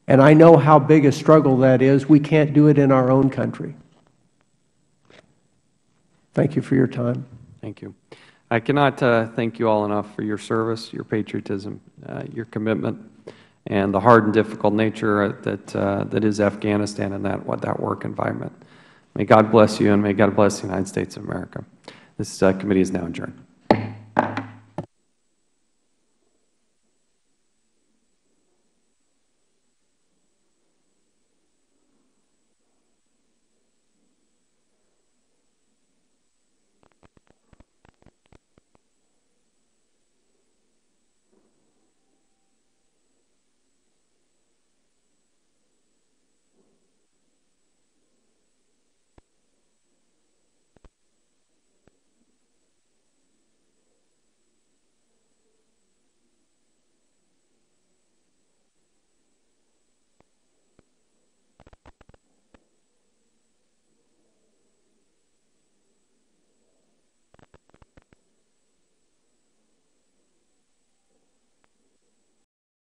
And I know how big a struggle that is. We can't do it in our own country. Thank you for your time. Thank you. I cannot thank you all enough for your service, your patriotism, your commitment, and the hard and difficult nature that is Afghanistan and that work environment. May God bless you, and may God bless the United States of America. This committee is now adjourned.